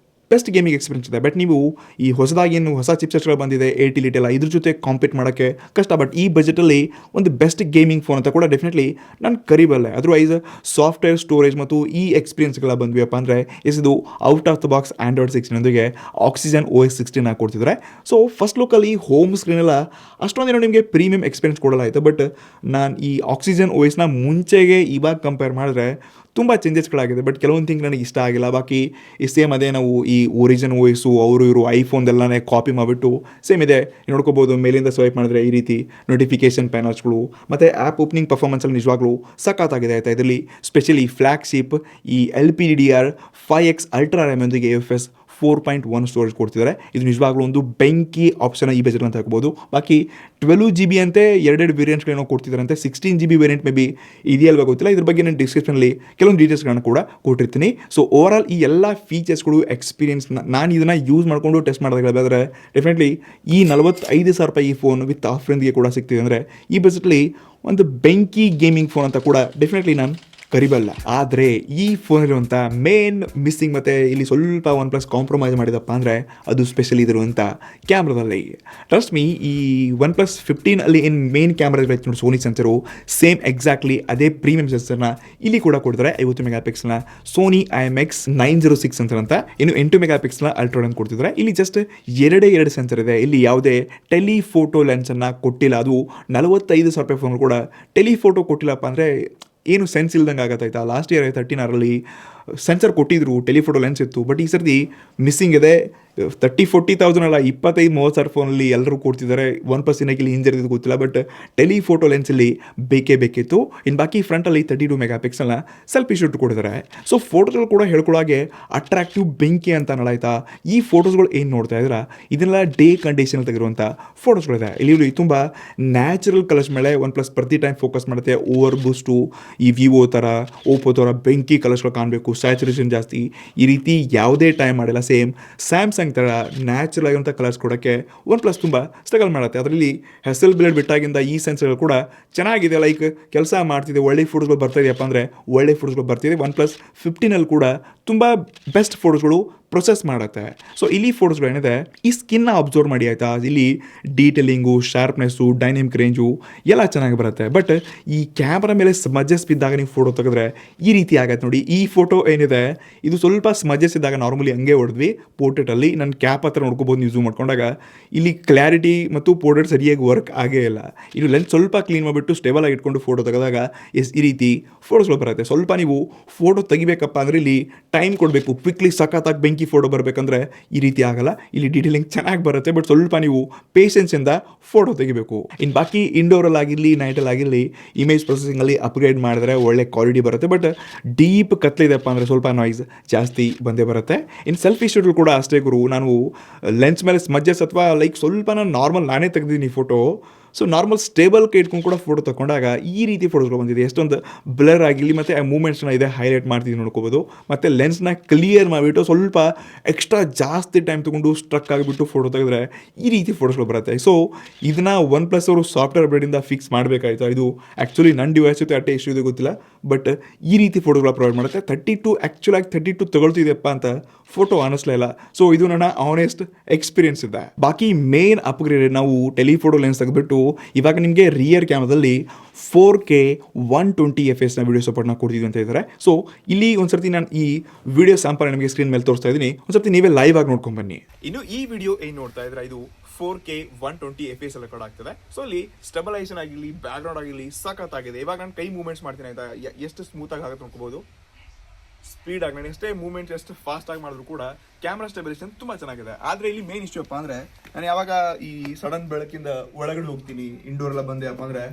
ಬೆಸ್ಟ್ ಗೇಮಿಂಗ್ ಎಕ್ಸ್ಪೀರಿಯನ್ಸ್ ಇದೆ. ಬಟ್ ನೀವು ಈ ಹೊಸದಾಗಿ ಏನು ಹೊಸ ಚಿಪ್ಸೆಟ್ಗಳು ಬಂದಿದೆ 8 Elite ಎಲ್ಲ ಇದ್ರ ಜೊತೆ ಕಾಂಪೀಟ್ ಮಾಡೋಕ್ಕೆ ಕಷ್ಟ. ಬಟ್ ಈ ಬಜೆಟಲ್ಲಿ ಒಂದು ಬೆಸ್ಟ್ ಗೇಮಿಂಗ್ ಫೋನ್ ಅಂತ ಕೂಡ ಡೆಫಿನೆಟ್ಲಿ ನಾನು ಕರಿಬಲ್ಲೆ. ಅದರ್ವೈಸ್ ಸಾಫ್ಟ್ವೇರ್ ಸ್ಟೋರೇಜ್ ಮತ್ತು ಈ ಎಕ್ಸ್ಪೀರಿಯನ್ಸ್ಗಳ ಬಂದ್ವಿಯಪ್ಪ ಅಂದರೆ ಇದು out of the box Android 16 Oxygen OS 16 ಕೊಡ್ತಿದ್ದಾರೆ. ಸೊ ಫಸ್ಟ್ ಲುಕ್ಕಲ್ಲಿ ಹೋಮ್ ಸ್ಕ್ರೀನೆಲ್ಲ ಅಷ್ಟೊಂದೇನೋ ನಿಮಗೆ ಪ್ರೀಮಿಯಂ ಎಕ್ಸ್ಪೀರಿಯನ್ಸ್ ಕೊಡಲ್ಲ ಆಯಿತು. ಬಟ್ ನಾನು ಈ Oxygen OSನ ಮುಂಚೆಗೆ ಇವಾಗ ಕಂಪೇರ್ ಮಾಡಿದ್ರೆ ತುಂಬ ಚೇಂಜಸ್ಗಳಾಗಿದೆ. ಬಟ್ ಕೆಲವೊಂದು ಥಿಂಗ್ ನನಗೆ ಇಷ್ಟ ಆಗಿಲ್ಲ. ಬಾಕಿ ಈ ಸೇಮ್ ಅದೇ ನಾವು ಈ ಒರಿಜಿನ್ ಓಎಸು ಅವರು ಇವರು ಐಫೋನ್ದೆಲ್ಲನೇ ಕಾಪಿ ಮಾಡಿಬಿಟ್ಟು ಸೇಮ್ ಇದೆ ನೋಡ್ಕೋಬೋದು. ಮೇಲಿಂದ ಸ್ವೈಪ್ ಮಾಡಿದ್ರೆ ಈ ರೀತಿ ನೋಟಿಫಿಕೇಷನ್ ಪ್ಯಾನಲ್ಸ್ಗಳು ಮತ್ತು ಆ್ಯಪ್ ಓಪನಿಂಗ್ ಪರ್ಫಾರ್ಮೆನ್ಸಲ್ಲಿ ನಿಜವಾಗ್ಲೂ ಸಖತ್ತಾಗಿದೆ ಆಯಿತಾ. ಇದರಲ್ಲಿ ಸ್ಪೆಷಲಿ ಫ್ಲ್ಯಾಗ್ಶಿಪ್ ಈ LPDDR5X ಅಲ್ಟ್ರಾ RAM ಯೊಂದಿಗೆ UFS 4.1 ಸ್ಟೋರೇಜ್ ಕೊಡ್ತಿದ್ದಾರೆ. ಇದು ನಿಜವಾಗ್ಲೂ ಒಂದು ಬೆಂಕಿ ಆಪ್ಷನ್ ಈ ಬಜೆಟ್ ಅಂತ ಹೇಳ್ಬೋದು. ಬಾಕಿ 12 GB ಅಂತೆ 2 ವೇರಿಯಂಟ್ಗಳೇನೋ ಕೊಡ್ತಿದ್ದಾರೆ ಅಂತೆ. 16 GB ವೇರಿಯಂಟ್ ಮೇ ಬಿ ಇದೆಯಲ್ವಾ ಗೊತ್ತಿಲ್ಲ. ಇದ್ರ ಬಗ್ಗೆ ನಾನು ಡಿಸ್ಕ್ರಿಪ್ಷನಲ್ಲಿ ಕೆಲವೊಂದು ಡೀಟೇಲ್ಸ್ಗಳನ್ನ ಕೂಡ ಕೊಟ್ಟಿರ್ತೀನಿ. ಸೊ ಓವರಾಲ್ ಈ ಎಲ್ಲ ಫೀಚರ್ಸ್ಗಳು ಎಕ್ಸ್ಪೀರಿಯನ್ಸ್ ನಾನು ಇದನ್ನು ಯೂಸ್ ಮಾಡಿಕೊಂಡು ಟೆಸ್ಟ್ ಮಾಡೋದಾದ್ರೆ ಡೆಫಿನೆಟ್ಲಿ ಈ 45,000 ರೂಪಾಯಿ ಈ ಫೋನ್ ವಿತ್ ಆಫ್ರಿಂದಿಗೆ ಕೂಡ ಸಿಗ್ತಿದೆ. ಅಂದರೆ ಈ ಬಜೆಟ್ಲಿ ಒಂದು ಬೆಂಕಿ ಗೇಮಿಂಗ್ ಫೋನ್ ಅಂತ ಕೂಡ ಡೆಫಿನೆಟ್ಲಿ ನಾನು ಕರಿಬಲ್ಲ. ಆದರೆ ಈ ಫೋನಲ್ಲಿರುವಂಥ ಮೇನ್ ಮಿಸ್ಸಿಂಗ್ ಮತ್ತು ಇಲ್ಲಿ ಸ್ವಲ್ಪ ಒನ್ ಪ್ಲಸ್ ಕಾಂಪ್ರಮೈಸ್ ಮಾಡಿದಪ್ಪ ಅಂದರೆ ಅದು ಸ್ಪೆಷಲಿ ಇರುವಂಥ ಕ್ಯಾಮ್ರಾದಲ್ಲಿ. ಟ್ರಸ್ಟ್ ಮೀ, ಈ ಒನ್ ಪ್ಲಸ್ 15 ಅಲ್ಲಿ ಏನು ಮೇನ್ ಕ್ಯಾಮ್ರಾ ಇರುತ್ತೆ ನೋಡಿ, ಸೋನಿ ಸೆನ್ಸರು ಸೇಮ್ ಎಕ್ಸಾಕ್ಟ್ಲಿ ಅದೇ ಪ್ರೀಮಿಯಂ ಸೆನ್ಸರ್ನ ಇಲ್ಲಿ ಕೂಡ ಕೊಡ್ತಾರೆ. 50 ಮೆಗಾ ಪಿಕ್ಸೆಲ್ನ ಸೋನಿ IMX 906 ಸೆನ್ಸರ್ ಅಂತ, ಇನ್ನು 8 ಮೆಗಾ ಪಿಕ್ಸೆಲ್ನ ಅಲ್ಟ್ರಾ ಅಂತ ಕೊಡ್ತಿದ್ದಾರೆ. ಇಲ್ಲಿ ಜಸ್ಟ್ ಎರಡು ಸೆನ್ಸರ್ ಇದೆ. ಇಲ್ಲಿ ಯಾವುದೇ ಟೆಲಿಫೋಟೋ ಲೆನ್ಸನ್ನು ಕೊಟ್ಟಿಲ್ಲ. ಅದು 45,000 ರೂಪಾಯಿ ಫೋನ್ ಕೂಡ ಟೆಲಿಫೋಟೋ ಕೊಟ್ಟಿಲ್ಲಪ್ಪ ಅಂದರೆ ಏನು ಸೆನ್ಸ್ ಇಲ್ದಂಗೆ ಆಗತ್ತಾಯ್ತಾ. ಲಾಸ್ಟ್ ಇಯರ್ 13R ಸೆನ್ಸರ್ ಕೊಟ್ಟಿದ್ರು, ಟೆಲಿಫೋಟೋ ಲೆನ್ಸ್ ಇತ್ತು. ಬಟ್ ಈ ಸರ್ತಿ ಮಿಸ್ಸಿಂಗ್ ಇದೆ. 30,000-40,000 ಅಲ್ಲ, 25,000-30,000 ಫೋನಲ್ಲಿ ಎಲ್ಲರೂ ಕೊಡ್ತಿದ್ದಾರೆ. ಒನ್ ಪ್ಲಸ್ ಇನ್ನಕ್ಕೆ ಹಿಂಜರಿದ್ದು ಗೊತ್ತಿಲ್ಲ, ಬಟ್ ಟೆಲಿಫೋಟೋ ಲೆನ್ಸಲ್ಲಿ ಬೇಕಿತ್ತು. ಇನ್ನು ಬಾಕಿ ಫ್ರಂಟಲ್ಲಿ 32 ಮೆಗಾ ಪಿಕ್ಸೆಲ್ನ ಸೆಲ್ಫಿ ಶೂಟ್ ಕೊಡಿದ್ದಾರೆ. ಸೊ ಫೋಟೋಸ್ಗಳು ಕೂಡ ಹೇಳ್ಕೊಳ್ಳೋಗೆ ಅಟ್ರಾಕ್ಟಿವ್ ಬೆಂಕಿ ಅಂತ ಆಯ್ತಾ. ಈ ಫೋಟೋಸ್ಗಳು ಏನು ನೋಡ್ತಾ ಇದ್ರೆ ಇದನ್ನೆಲ್ಲ ಡೇ ಕಂಡೀಷನ್ ತೆಗಿರುವಂಥ ಫೋಟೋಸ್ಗಳಿದೆ. ಇಲ್ಲಿ ತುಂಬ ನ್ಯಾಚುರಲ್ ಕಲರ್ಸ್ ಮೇಲೆ ಒನ್ ಪ್ಲಸ್ ಪ್ರತಿ ಟೈಮ್ ಫೋಕಸ್ ಮಾಡುತ್ತೆ. ಓವರ್ ಬೂಸ್ಟು, ಈ ವಿವೋ ಥರ, ಓಪೋ ಥರ ಬೆಂಕಿ ಕಲರ್ಸ್ಗಳು ಕಾಣಬೇಕು, ಸ್ಯಾಚುರೇಷನ್ ಜಾಸ್ತಿ, ಈ ರೀತಿ ಯಾವುದೇ ಟೈಮ್ ಮಾಡಿಲ್ಲ. ಸೇಮ್ ಸ್ಯಾಮ್ಸಂಗ್ ಥರ ನ್ಯಾಚುರಲ್ ಆಗಿರುವಂಥ ಕಲರ್ಸ್ ಕೊಡೋಕ್ಕೆ ಒನ್ ಪ್ಲಸ್ ತುಂಬ ಸ್ಟ್ರಗಲ್ ಮಾಡುತ್ತೆ. ಅದರಲ್ಲಿ ಹೆಸಲ್ ಬ್ಲೇಡ್ ಬಿಟ್ಟಾಗಿಂದ ಈ ಸೆನ್ಸರ್ಗಳು ಕೂಡ ಚೆನ್ನಾಗಿದೆ, ಲೈಕ್ ಕೆಲಸ ಮಾಡ್ತಿದೆ. ಒಳ್ಳೆ ಫೋಟೋಸ್ಗಳು ಬರ್ತಾ ಇದೆಯಪ್ಪ ಅಂದರೆ ಒಳ್ಳೆ ಫೋಟೋಸ್ಗಳು ಬರ್ತಿದೆ. ಒನ್ ಪ್ಲಸ್ 15 ಕೂಡ ತುಂಬ ಬೆಸ್ಟ್ ಫೋಟೋಸ್ಗಳು ಪ್ರೊಸೆಸ್ ಮಾಡುತ್ತೆ. ಸೊ ಇಲ್ಲಿ ಫೋಟೋಸ್ಗಳೇನಿದೆ, ಈ ಸ್ಕಿನ್ನ ಅಬ್ಸರ್ವ್ ಮಾಡಿ ಆಯಿತಾ. ಇಲ್ಲಿ ಡೀಟೇಲಿಂಗು, ಶಾರ್ಪ್ನೆಸ್ಸು, ಡೈನಾಮಿಕ್ ರೇಂಜು ಎಲ್ಲ ಚೆನ್ನಾಗಿ ಬರುತ್ತೆ. ಬಟ್ ಈ ಕ್ಯಾಮ್ರಾ ಮೇಲೆ ಸ್ಮಜಸ್ ಬಿದ್ದಾಗ ನೀವು ಫೋಟೋ ತೆಗೆದ್ರೆ ಈ ರೀತಿ ಆಗತ್ತೆ ನೋಡಿ. ಈ ಫೋಟೋ ಏನಿದೆ ಇದು ಸ್ವಲ್ಪ ಸ್ಮಜಸ್ ಇದ್ದಾಗ ನಾರ್ಮಲಿ ಹಂಗೆ ಹೊಡೆದ್ವಿ ಪೋರ್ಟ್ರೇಟಲ್ಲಿ. ನನ್ನ ಕ್ಯಾಪ್ ಹತ್ರ ನೋಡ್ಕೋಬೋದು ನೀವು ಝೂಮ್ ಮಾಡ್ಕೊಂಡಾಗ. ಇಲ್ಲಿ ಕ್ಲಾರಿಟಿ ಮತ್ತು ಪೋರ್ಟ್ರೇಟ್ ಸರಿಯಾಗಿ ವರ್ಕ್ ಆಗೇ ಇಲ್ಲ. ಇದು ಲೆನ್ಸ್ ಸ್ವಲ್ಪ ಕ್ಲೀನ್ ಮಾಡಿಬಿಟ್ಟು ಸ್ಟೇಬಲ್ ಆಗಿ ಇಟ್ಕೊಂಡು ಫೋಟೋ ತೆಗೆದಾಗ ಈ ರೀತಿ ಫೋಟೋಸ್ಗಳು ಬರುತ್ತೆ. ಸ್ವಲ್ಪ ನೀವು ಫೋಟೋ ತೆಗಿಬೇಕಪ್ಪ ಅಂದರೆ ಇಲ್ಲಿ ಟೈಮ್ ಕೊಡಬೇಕು. ಕ್ವಿಕ್ಲಿ ಸಖತ್ತಾಗಿ ಬೆಂಕಿ ಫೋಟೋ ಬರಬೇಕಂದ್ರೆ ಈ ರೀತಿ ಆಗಲ್ಲ. ಇಲ್ಲಿ ಡೀಟೇಲಿಂಗ್ ಚೆನ್ನಾಗಿ ಬರುತ್ತೆ, ಬಟ್ ಸ್ವಲ್ಪ ನೀವು ಪೇಷನ್ಸಿಂದ ಫೋಟೋ ತೆಗಿಬೇಕು. ಇನ್ನು ಬಾಕಿ ಇಂಡೋರಲ್ಲಿ ಆಗಿರಲಿ ನೈಟಲ್ಲಿ ಆಗಿರಲಿ ಇಮೇಜ್ ಪ್ರೊಸೆಸಿಂಗಲ್ಲಿ ಅಪ್ಗ್ರೇಡ್ ಮಾಡಿದ್ರೆ ಒಳ್ಳೆ ಕ್ವಾಲಿಟಿ ಬರುತ್ತೆ. ಬಟ್ ಡೀಪ್ ಕತ್ಲಿದೆಪ್ಪ ಅಂದರೆ ಸ್ವಲ್ಪ ನಾಯ್ಸ್ ಜಾಸ್ತಿ ಬಂದೇ ಬರುತ್ತೆ. ಇನ್ನು ಸೆಲ್ಫಿ ಶೂಟ್ ಕೂಡ ಅಷ್ಟೇ ಗುರು. ನಾನು ಲೆನ್ಸ್ ಮೇಲೆ ಸ್ಮಜ್ಜಸ್ ಅಥವಾ ಲೈಕ್ ಸ್ವಲ್ಪ ನಾನೇ ತೆಗೆದಿದ್ದೀನಿ ಫೋಟೋ. ಸೊ ನಾರ್ಮಲ್ ಸ್ಟೇಬಲ್ ಕೈ ಇಟ್ಕೊಂಡು ಕೂಡ ಫೋಟೋ ತಗೊಂಡಾಗ ಈ ರೀತಿ ಫೋಟೋಸ್ಗಳು ಬಂದಿದೆ. ಎಷ್ಟೊಂದು ಬ್ಲರ್ ಆಗಿರಲಿ ಮತ್ತು ಆ ಮೂಮೆಂಟ್ಸ್ನ ಇದೆ ಹೈಲೈಟ್ ಮಾಡ್ತಿದ್ದೀನಿ ನೋಡ್ಕೋಬೋದು. ಮತ್ತು ಲೆನ್ಸ್ನ ಕ್ಲಿಯರ್ ಮಾಡಿಬಿಟ್ಟು ಸ್ವಲ್ಪ ಎಕ್ಸ್ಟ್ರಾ ಜಾಸ್ತಿ ಟೈಮ್ ತೊಗೊಂಡು ಸ್ಟ್ರಕ್ ಆಗಿಬಿಟ್ಟು ಫೋಟೋ ತೆಗೆದ್ರೆ ಈ ರೀತಿ ಫೋಟೋಸ್ಗಳು ಬರುತ್ತೆ. ಸೊ ಇದನ್ನು ಒನ್ ಪ್ಲಸ್ ಅವರು ಸಾಫ್ಟ್ವೇರ್ ಅಪ್ಡೇಟಿಂದ ಫಿಕ್ಸ್ ಮಾಡಬೇಕಾಯ್ತು. ಇದು ಆ್ಯಕ್ಚುಲಿ ನನ್ನ ಡಿವೈಸ್ ಜೊತೆ ಅಷ್ಟೇ ಇಶ್ಯೂ ಇದೆ ಗೊತ್ತಿಲ್ಲ, ಬಟ್ ಈ ರೀತಿ ಫೋಟೋಗಳ ಪ್ರೊವೈಡ್ ಮಾಡುತ್ತೆ. 32 ತಗೊಳ್ತಿದೆಯಪ್ಪ ಅಂತ ಫೋಟೋ ಅನ್ನಿಸ್ಲೇ ಇಲ್ಲ. ಸೊ ಇದು ನನ್ನ ಆನೆಸ್ಟ್ ಎಕ್ಸ್ಪೀರಿಯನ್ಸ್ ಇದೆ. ಬಾಕಿ ಮೇನ್ ಅಪ್ಗ್ರೇಡ್ ನಾವು ಟೆಲಿಫೋಟೋ ಲೆನ್ಸ್ ತೆಗೆದ್ಬಿಟ್ಟು ಇವಾಗ ನಿಮಗೆ ರಿಯರ್ ಕ್ಯಾಮ್ರಾದಲ್ಲಿ 4K 120 FPS ವಿಡಿಯೋ ಸಪೋರ್ಟ್ನ ಕೊಡ್ತಿದ್ವಿ ಅಂತ ಇದ್ದಾರೆ. ಸೊ ಇಲ್ಲಿ ಒಂದ್ಸರ್ತಿ ನಾನು ಈ ವಿಡಿಯೋ ಸ್ಯಾಂಪಲ್ ನಿಮಗೆ ಸ್ಕ್ರೀನ್ ಮೇಲೆ ತೋರಿಸ್ತಾ ಇದ್ದೀನಿ, ಒಂದ್ಸರ್ತಿ ನೀವೇ ಲೈವ್ ಆಗಿ ನೋಡ್ಕೊಂಡ್ ಬನ್ನಿ. ಇನ್ನು ಈ ವಿಡಿಯೋ ಏನು ನೋಡ್ತಾ ಇದ್ರೆ ಇದು 4K 120 FPS ರೆಕಾರ್ಡ್ ಆಗ್ತದೆ. ಸೊ ಅಲ್ಲಿ ಸ್ಟೆಬಲೈಸೇಷನ್ ಆಗಿರಲಿ, ಬ್ಯಾಕ್ ಗ್ರೌಂಡ್ ಆಗಿರಲಿ ಸಖತ್ತಾಗಿದೆ. ಇವಾಗ ನಾನು ಕೈ ಮೂವ್ಮೆಂಟ್ಸ್ ಮಾಡ್ತೀನಿ ಆಯ್ತಾ, ಎಷ್ಟು ಸ್ಮೂತ್ ಆಗಿ ಆಗುತ್ತೆ ನೋಡ್ಕೋಬಹುದು. ಸ್ಪೀಡ್ ಆಗಿ ನಾನು ಎಷ್ಟೇ ಮೂವ್ಮೆಂಟ್ ಎಷ್ಟು ಫಾಸ್ಟ್ ಆಗಿ ಮಾಡಿದ್ರು ಕೂಡ ಕ್ಯಾಮ್ರಾ ಸ್ಟೆಬಿಲೈಸೇಷನ್ ತುಂಬಾ ಚೆನ್ನಾಗಿದೆ. ಆದ್ರೆ ಇಲ್ಲಿ ಮೇನ್ ಇಶ್ಯೂ ಅಪ್ಪ ಅಂದ್ರೆ ನಾನು ಯಾವಾಗ ಈ ಸಡನ್ ಬೆಳಕಿಂದ ಒಳಗಡೆ ಹೋಗ್ತೀನಿ, ಇಂಡೋರ್ ಎಲ್ಲ ಬಂದೆ ಅಪ್ಪ ಅಂದ್ರೆ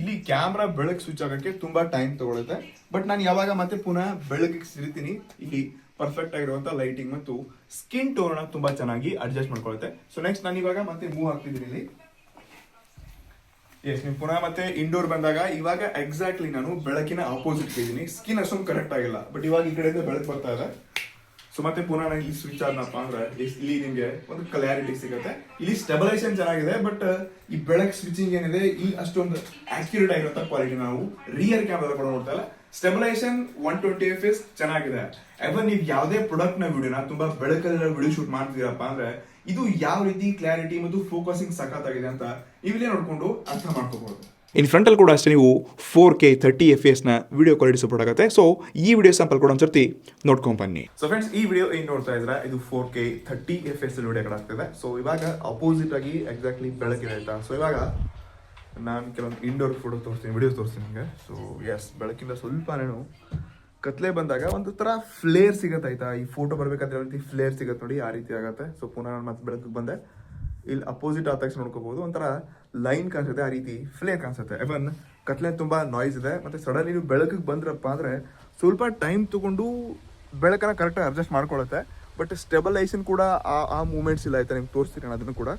ಇಲ್ಲಿ ಕ್ಯಾಮ್ರಾ ಬೆಳಕು ಸ್ವಿಚ್ ಆಗಕ್ಕೆ ತುಂಬಾ ಟೈಮ್ ತಗೊಳುತ್ತೆ. ಬಟ್ ನಾನು ಯಾವಾಗ ಮತ್ತೆ ಪುನಃ ಬೆಳಕಿಗೆ ಸಿರಿತೀನಿ, ಇಲ್ಲಿ ಪರ್ಫೆಕ್ಟ್ ಆಗಿರುವಂತ ಲೈಟಿಂಗ್ ಮತ್ತು ಸ್ಕಿನ್ ಟೋನ್ ತುಂಬಾ ಚೆನ್ನಾಗಿ ಅಡ್ಜಸ್ಟ್ ಮಾಡ್ಕೊಳ್ಳುತ್ತೆ. ಸೊ ನೆಕ್ಸ್ಟ್ ನಾನು ಇವಾಗ ಮತ್ತೆ ಮೂವ್ ಆಗ್ತಿದ್ದೀನಿ ಇಲ್ಲಿ. ಎಸ್, ನೀವು ಪುನಃ ಮತ್ತೆ ಇಂಡೋರ್ ಬಂದಾಗ ಇವಾಗ ಎಕ್ಸಾಕ್ಟ್ಲಿ ನಾನು ಬೆಳಕಿನ ಆಪೋಸಿಟ್ ಇದ್ದೀನಿ. ಸ್ಕಿನ್ ಅಷ್ಟೊಂದು ಕರೆಕ್ಟ್ ಆಗಿಲ್ಲ, ಬಟ್ ಇವಾಗ ಈ ಕಡೆಯಿಂದ ಬೆಳಕು ಬರ್ತಾ ಇದೆ. ಸೊ ಮತ್ತೆ ಪುನಃ ನಾನು ಇಲ್ಲಿ ಸ್ವಿಚ್ ಆದ್ನಪ್ಪ ಅಂದ್ರೆ ಇಲ್ಲಿ ನಿಮಗೆ ಒಂದು ಕ್ಲಾರಿಟಿ ಸಿಗುತ್ತೆ. ಇಲ್ಲಿ ಸ್ಟೆಬಲೈಸೇಷನ್ ಚೆನ್ನಾಗಿದೆ, ಬಟ್ ಈ ಬೆಳಕು ಸ್ವಿಚಿಂಗ್ ಏನಿದೆ ಇಲ್ಲಿ ಅಷ್ಟೊಂದು ಆಕ್ಯುರೇಟ್ ಆಗಿರುವಂತ ಕ್ವಾಲಿಟಿ ನಾವು ರಿಯರ್ ಕ್ಯಾಮ್ರಾ ಕೂಡ ನೋಡ್ತಾ ಇಲ್ಲ. ಸ್ಟೆಬಲೈಸೇಷನ್ 120 FPS ಚೆನ್ನಾಗಿದೆ. ಎವನ್ ನೀವು ಯಾವುದೇ ಪ್ರಾಡಕ್ಟ್ ನ ವಿಡಿಯೋನ ತುಂಬಾ ಬೆಳಕಲ್ಲಿ ವಿಡಿಯೋ ಶೂಟ್ ಮಾಡ್ತಿದ್ದೀರಪ್ಪ ಅಂದ್ರೆ ಇದು ಯಾವ ರೀತಿ ಕ್ಲಾರಿಟಿ ಮತ್ತು ಫೋಕಸಿಂಗ್ ಸಖತ್ತಾಗಿದೆ ಅಂತ ನೀವಿಲ್ಲೇ ನೋಡ್ಕೊಂಡು ಅರ್ಥ ಮಾಡ್ಕೋಬಹುದು. ಇನ್ ಫ್ರಂಟಲ್ಲಿ ಕೂಡ ಅಷ್ಟೇ ನೀವು 4K 30 FPS video quality support ಆಗುತ್ತೆ. ಸೊ ಈ ವಿಡಿಯೋ ಸ್ಯಾಂಪಲ್ ಕೂಡ ಒಂದ್ಸರ್ತಿ ನೋಡ್ಕೊಂಡ್ ಬನ್ನಿ. ಸೊ ಫ್ರೆಂಡ್ಸ್, ಈ ವಿಡಿಯೋ ಏನ್ ನೋಡ್ತಾ ಇದ್ರೆ ಇದು 4K 30 FPS ವಿಡಿಯೋ ಆಗ್ತಿದೆ. ಸೊ ಇವಾಗ ಅಪೋಸಿಟ್ ಆಗಿ ಎಕ್ಸಾಕ್ಟ್ಲಿ ಬೆಳಕಿದೆ ಆಯ್ತಾ. ಸೊ ಇವಾಗ ನಾನು ಕೆಲವೊಂದು ಇಂಡೋರ್ ಫೋಟೋ ತೋರಿಸ್ತೀನಿ, ವಿಡಿಯೋಸ್ ತೋರಿಸ್ತೀನಿ ನಿಮಗೆ. ಸೊ ಎಸ್, ಬೆಳಕಿಂದ ಸ್ವಲ್ಪ ನಾನು ಕತ್ಲೆ ಬಂದಾಗ ಒಂದು ಥರ ಫ್ಲೇರ್ ಸಿಗುತ್ತೆ ಆಯ್ತಾ. ಈ ಫೋಟೋ ಬರ್ಬೇಕಾದ್ರೆ ರೀತಿ ಫ್ಲೇರ್ ಸಿಗುತ್ತೆ ನೋಡಿ, ಆ ರೀತಿ ಆಗುತ್ತೆ. ಸೊ ಪುನಃ ನಾನು ಮತ್ತೆ ಬೆಳಕಿಗೆ ಬಂದೆ, ಇಲ್ಲಿ ಅಪೋಸಿಟ್ ಆದ ತಕ್ಷಣ ನೋಡ್ಕೋಬಹುದು ಒಂಥರ ಲೈನ್ ಕಾಣಿಸುತ್ತೆ, ಆ ರೀತಿ ಫ್ಲೇರ್ ಕಾಣಿಸುತ್ತೆ. ಎವನ್ ಕತ್ಲೆ ತುಂಬಾ ನಾಯ್ಸ್ ಇದೆ. ಮತ್ತೆ ಸಡನ್ಲಿ ನೀವು ಬೆಳಕಿಗೆ ಬಂದ್ರಪ್ಪ ಅಂದ್ರೆ ಸ್ವಲ್ಪ ಟೈಮ್ ತಗೊಂಡು ಬೆಳಕನ್ನ ಕರೆಕ್ಟಾಗಿ ಅಡ್ಜಸ್ಟ್ ಮಾಡ್ಕೊಳ್ಳುತ್ತೆ. ಬಟ್ ಸ್ಟೆಬಲೈಸೇಷನ್ ಕೂಡ ಆ ಮೂಮೆಂಟ್ಸ್ ಇಲ್ಲ ಆಯ್ತಾ. ನಿಮ್ಗೆ ತೋರಿಸ್ತೀನಿ ನಾನು ಅದನ್ನು ಕೂಡ.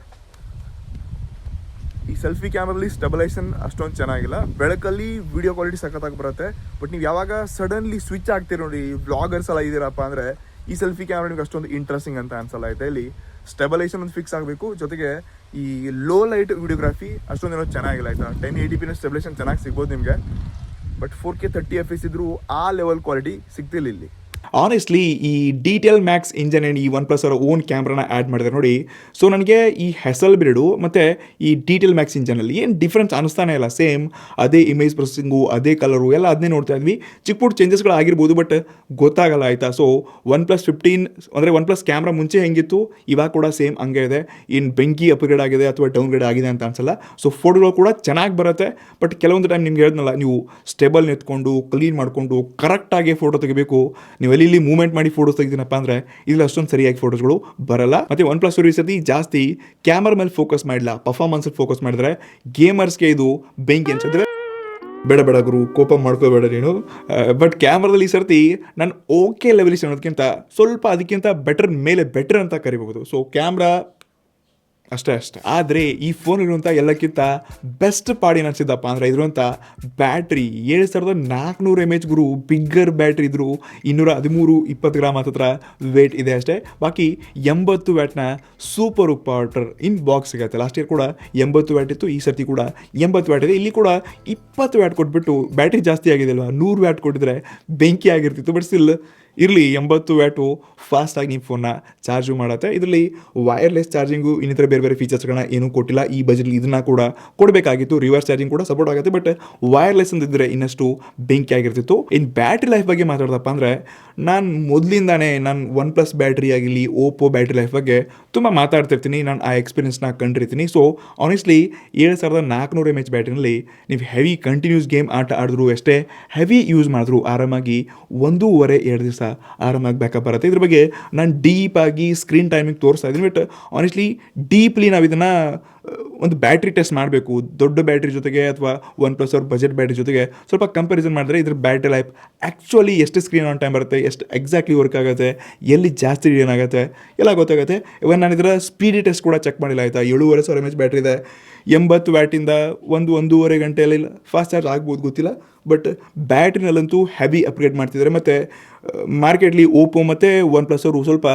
ಈ ಸೆಲ್ಫಿ ಕ್ಯಾಮ್ರಲ್ಲಿ ಸ್ಟೆಬಲೈಸೇಷನ್ ಅಷ್ಟೊಂದು ಚೆನ್ನಾಗಿಲ್ಲ. ಬೆಳಕಲ್ಲಿ ವಿಡಿಯೋ ಕ್ವಾಲಿಟಿ ಸಖತ್ತಾಗಿ ಬರುತ್ತೆ. ಬಟ್ ನೀವು ಯಾವಾಗ ಸಡನ್ಲಿ ಸ್ವಿಚ್ ಆಗ್ತೀರಿ ನೋಡಿ, ವ್ಲಾಗರ್ಸ್ ಎಲ್ಲ ಇದ್ದೀರಪ್ಪ ಅಂದರೆ ಈ ಸೆಲ್ಫಿ ಕ್ಯಾಮ್ರಾ ನಿಮ್ಗೆ ಅಷ್ಟೊಂದು ಇಂಟ್ರೆಸ್ಟಿಂಗ್ ಅಂತ ಅನ್ಸಲ್ಲ ಆಯ್ತಾ. ಇಲ್ಲಿ ಸ್ಟೆಬಲೈಸೇಷನ್ ಒಂದು ಫಿಕ್ಸ್ ಆಗಬೇಕು, ಜೊತೆಗೆ ಈ ಲೋ ಲೈಟ್ ವಿಡಿಯೋಗ್ರಫಿ ಅಷ್ಟೊಂದೇನೋ ಚೆನ್ನಾಗಿಲ್ಲ ಆಯ್ತಾ. 1080p ಸ್ಟೆಬಲೈಸೇಷನ್ ಚೆನ್ನಾಗಿ ಸಿಗ್ಬೋದು ನಿಮಗೆ. ಬಟ್ 4K 30fps ಇದ್ರೂ ಆ ಲೆವೆಲ್ ಕ್ವಾಲಿಟಿ ಸಿಗ್ತಿಲ್ಲ ಇಲ್ಲಿ. ಆನೆಸ್ಟ್ಲಿ ಈ ಡಿಟೇಲ್ ಮ್ಯಾಕ್ಸ್ ಇಂಜನ್ ಆ್ಯಂಡ್ ಈ ಒನ್ ಪ್ಲಸ್ ಅವರ ಓನ್ ಕ್ಯಾಮ್ರಾನ ಆ್ಯಡ್ ಮಾಡಿದ್ದಾರೆ ನೋಡಿ. ಸೊ ನನಗೆ ಈ ಹೆಸಲ್ ಬಿಲ್ಡು ಮತ್ತು ಈ ಡಿಟೇಲ್ ಮ್ಯಾಕ್ಸ್ ಇಂಜನಲ್ಲಿ ಏನು ಡಿಫ್ರೆನ್ಸ್ ಅನ್ನಿಸ್ತಾನೆ ಇಲ್ಲ. ಸೇಮ್ ಅದೇ ಇಮೇಜ್ ಪ್ರೊಸೆಸಿಂಗು, ಅದೇ ಕಲರು ಎಲ್ಲ ಅದನ್ನೇ ನೋಡ್ತಾ ಇದ್ವಿ. ಚಿಕ್ಕ ಪುಟ್ಟ ಚೇಂಜಸ್ಗಳು ಆಗಿರ್ಬೋದು, ಬಟ್ ಗೊತ್ತಾಗಲ್ಲ ಆಯಿತಾ. ಸೊ OnePlus 15 ಅಂದರೆ OnePlus ಕ್ಯಾಮ್ರಾ ಮುಂಚೆ ಹೆಂಗಿತ್ತು ಇವಾಗ ಕೂಡ ಸೇಮ್ ಹಂಗೆ ಇದೆ. ಇನ್ನು ಬೆಂಕಿ ಅಪ್ಗ್ರೇಡ್ ಆಗಿದೆ ಅಥವಾ ಡೌನ್ಗ್ರೇಡ್ ಆಗಿದೆ ಅಂತ ಅನ್ಸಲ್ಲ. ಸೊ ಫೋಟೋಗಳು ಕೂಡ ಚೆನ್ನಾಗಿ ಬರುತ್ತೆ. ಬಟ್ ಕೆಲವೊಂದು ಟೈಮ್ ನಿಮ್ಗೆ ಹೇಳಿದ್ನಲ್ಲ, ನೀವು ಸ್ಟೇಬಲ್ ನಿಂತ್ಕೊಂಡು ಕ್ಲೀನ್ ಮಾಡಿಕೊಂಡು ಕರೆಕ್ಟಾಗಿ ಫೋಟೋ ತೆಗಿಬೇಕು. ನೀವು ಇಲ್ಲಿ ಮೂವ್ಮೆಂಟ್ ಮಾಡಿ ಫೋಟೋಸ್ ತೆಗಿತೀನಪ್ಪ ಅಂದರೆ ಇಲ್ಲಿ ಅಷ್ಟೊಂದು ಸರಿಯಾಗಿ ಫೋಟೋಸ್ಗಳು ಬರಲ್ಲ. ಮತ್ತು OnePlus ಈ ಸತಿ ಜಾಸ್ತಿ ಕ್ಯಾಮರಾ ಮೇಲೆ ಫೋಕಸ್ ಮಾಡಿಲ್ಲ, ಪರ್ಫಾರ್ಮೆನ್ಸ್ ಫೋಕಸ್ ಮಾಡಿದ್ರೆ ಗೇಮರ್ಸ್ಗೆ ಇದು ಬೆಂಕಿ ಅನ್ಸಿದ್ರೆ ಬೇಡ ಗುರು, ಕೋಪ ಮಾಡ್ಕೋಬೇಡ ನೀನು. ಬಟ್ ಕ್ಯಾಮ್ರಾದಲ್ಲಿ ಈ ಸರ್ತಿ ನಾನು ಓಕೆ ಲೆವೆಲಿಸ್ ಅನ್ನೋದಕ್ಕಿಂತ ಸ್ವಲ್ಪ ಅದಕ್ಕಿಂತ ಬೆಟರ್ ಅಂತ ಕರಿಬಹುದು. ಸೊ ಕ್ಯಾಮ್ರಾ ಅಷ್ಟೇ. ಆದರೆ ಈ ಫೋನ್ ಇರುವಂಥ ಎಲ್ಲಕ್ಕಿಂತ ಬೆಸ್ಟ್ ಪಾರ್ಟ್ ಏನು ಅನಿಸಿದ್ದಪ್ಪ ಅಂದರೆ ಇರುವಂಥ ಬ್ಯಾಟ್ರಿ 7400 mAh ಗುರು. ಬಿಗ್ಗರ್ ಬ್ಯಾಟ್ರಿ ಇದ್ರು 213-20 ಗ್ರಾಮ್ ಹತ್ರ ವೇಟ್ ಇದೆ ಅಷ್ಟೇ. ಬಾಕಿ 80 ವ್ಯಾಟ್ನ ಸೂಪರ್ ಉಪಾರ್ಟರ್ ಇನ್ ಬಾಕ್ಸ್ ಸಿಗುತ್ತೆ. ಲಾಸ್ಟ್ ಇಯರ್ ಕೂಡ 80 ವ್ಯಾಟ್ ಇತ್ತು, ಈ ಸರ್ತಿ ಕೂಡ 80 ವ್ಯಾಟ್ ಇದೆ. ಇಲ್ಲಿ ಕೂಡ 20 ವ್ಯಾಟ್ ಕೊಟ್ಬಿಟ್ಟು ಬ್ಯಾಟ್ರಿ ಜಾಸ್ತಿ ಆಗಿದೆ ಅಲ್ವಾ. 100 ವ್ಯಾಟ್ ಕೊಟ್ಟಿದ್ರೆ ಬೆಂಕಿ ಆಗಿರ್ತಿತ್ತು. ಬಟ್ ಸ್ಟಿಲ್ ಇರಲಿ, 80 ವ್ಯಾಟು ಫಾಸ್ಟಾಗಿ ನಿಮ್ಮ ಫೋನ್ನ ಚಾರ್ಜು ಮಾಡುತ್ತೆ. ಇದರಲ್ಲಿ ವೈರ್ಲೆಸ್ ಚಾರ್ಜಿಂಗು ಇನ್ನಿತರ ಬೇರೆ ಫೀಚರ್ಸ್ಗಳನ್ನ ಏನೂ ಕೊಟ್ಟಿಲ್ಲ. ಈ ಬಜೆಟ್ಲಿ ಇದನ್ನು ಕೂಡ ಕೊಡಬೇಕಾಗಿತ್ತು. ರಿವರ್ಸ್ ಚಾರ್ಜಿಂಗ್ ಕೂಡ ಸಪೋರ್ಟ್ ಆಗುತ್ತೆ, ಬಟ್ ವೈರ್ಲೆಸ್ ಅಂದಿದ್ದರೆ ಇನ್ನಷ್ಟು ಬೆಂಕಿ ಆಗಿರ್ತಿತ್ತು. ಇನ್ನು ಬ್ಯಾಟ್ರಿ ಲೈಫ್ ಬಗ್ಗೆ ಮಾತಾಡ್ದಪ್ಪ ಅಂದರೆ ನಾನು ಮೊದಲಿಂದಾನೇ OnePlus ಬ್ಯಾಟ್ರಿ ಆಗಿರಲಿ, ಓಪೋ ಬ್ಯಾಟ್ರಿ ಲೈಫ್ ಬಗ್ಗೆ ತುಂಬ ಮಾತಾಡ್ತಿರ್ತೀನಿ. ನಾನು ಆ ಎಕ್ಸ್ಪೀರಿಯನ್ಸ್ನ ಕಂಡಿರ್ತೀನಿ. ಸೊ ಆನೆಸ್ಟ್ಲಿ 7400 mAh ಬ್ಯಾಟ್ರಿನಲ್ಲಿ ನೀವು ಹೆವಿ ಕಂಟಿನ್ಯೂಸ್ ಗೇಮ್ ಆಟ ಆಡಿದ್ರು, ಎಷ್ಟೇ ಹೆವಿ ಯೂಸ್ ಮಾಡಿದ್ರು ಆರಾಮಾಗಿ 1.5-2 ದಿವಸ ಆರಾಮಾಗಿ ಬ್ಯಾಕಪ್ ಬರುತ್ತೆ. ಇದ್ರ ಬಗ್ಗೆ ನಾನು ಡೀಪಾಗಿ ಸ್ಕ್ರೀನ್ ಟೈಮಿಂಗ್ ತೋರಿಸ್ತಾ ಇದ್ದೀನಿ. ಬಟ್ ಆನೆಸ್ಟ್ಲಿ ಡೀಪ್ಲಿ ನಾವು ಇದನ್ನು ಒಂದು ಬ್ಯಾಟ್ರಿ ಟೆಸ್ಟ್ ಮಾಡಬೇಕು. ದೊಡ್ಡ ಬ್ಯಾಟ್ರಿ ಜೊತೆಗೆ ಅಥವಾ OnePlus ಅವ್ರ ಬಜೆಟ್ ಬ್ಯಾಟ್ರಿ ಜೊತೆಗೆ ಸ್ವಲ್ಪ ಕಂಪ್ಯಾರಿಸನ್ ಮಾಡಿದ್ರೆ ಇದ್ರ ಬ್ಯಾಟ್ರಿ ಲೈಫ್ ಆ್ಯಕ್ಚುಲಿ ಎಷ್ಟು ಸ್ಕ್ರೀನ್ ಆನ್ ಟೈಮ್ ಬರುತ್ತೆ, ಎಷ್ಟು ಎಕ್ಸಾಕ್ಟ್ಲಿ ವರ್ಕ್ ಆಗುತ್ತೆ, ಎಲ್ಲಿ ಜಾಸ್ತಿ ಏನಾಗುತ್ತೆ ಎಲ್ಲ ಗೊತ್ತಾಗುತ್ತೆ. ಇವನ್ ನಾನು ಇದರ ಸ್ಪೀಡಿ ಟೆಸ್ಟ್ ಕೂಡ ಚೆಕ್ ಮಾಡಿಲ್ಲ ಆಯಿತಾ. 7500 mAh ಬ್ಯಾಟ್ರಿ ಇದೆ. 80 ವ್ಯಾಟಿಂದ 1-1.5 ಗಂಟೆಯಲ್ಲಿ ಫಾಸ್ಟ್ ಚಾರ್ಜ್ ಆಗ್ಬೋದು, ಗೊತ್ತಿಲ್ಲ. ಬಟ್ ಬ್ಯಾಟ್ರಿನಲ್ಲಂತೂ ಹೆವಿ ಅಪ್ಗ್ರೇಡ್ ಮಾಡ್ತಿದ್ದಾರೆ. ಮತ್ತು ಮಾರ್ಕೆಟ್ಲಿ ಓಪೋ ಮತ್ತು OnePlus ಅವರು ಸ್ವಲ್ಪ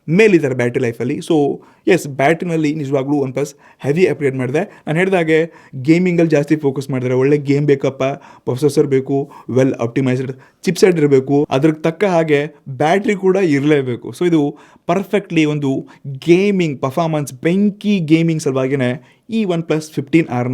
ಮೇಲಿದ್ದಾರೆ ಬ್ಯಾಟ್ರಿ ಲೈಫಲ್ಲಿ. ಸೊ ಎಸ್, ಬ್ಯಾಟ್ರಿನಲ್ಲಿ ನಿಜವಾಗ್ಲೂ OnePlus ಹೆವಿ ಅಪ್ಗ್ರೇಡ್ ಮಾಡಿದೆ. ನಾನು ಹೇಳಿದಾಗೆ ಗೇಮಿಂಗಲ್ಲಿ ಜಾಸ್ತಿ ಫೋಕಸ್ ಮಾಡಿದರೆ ಒಳ್ಳೆ ಗೇಮ್ ಬೇಕಪ್ಪ, ಪ್ರೊಸೆಸರ್ ಬೇಕು, ವೆಲ್ ಆಪ್ಟಿಮೈಸ್ಡ್ ಚಿಪ್ಸೆಟ್ ಇರಬೇಕು, ಅದ್ರಿಗೆ ತಕ್ಕ ಹಾಗೆ ಬ್ಯಾಟ್ರಿ ಕೂಡ ಇರಲೇಬೇಕು. ಸೊ ಇದು ಪರ್ಫೆಕ್ಟ್ಲಿ ಒಂದು ಗೇಮಿಂಗ್ ಪರ್ಫಾರ್ಮೆನ್ಸ್, ಬೆಂಕಿ ಗೇಮಿಂಗ್ ಸಲುವಾಗಿಯೇ ಈ OnePlus 15R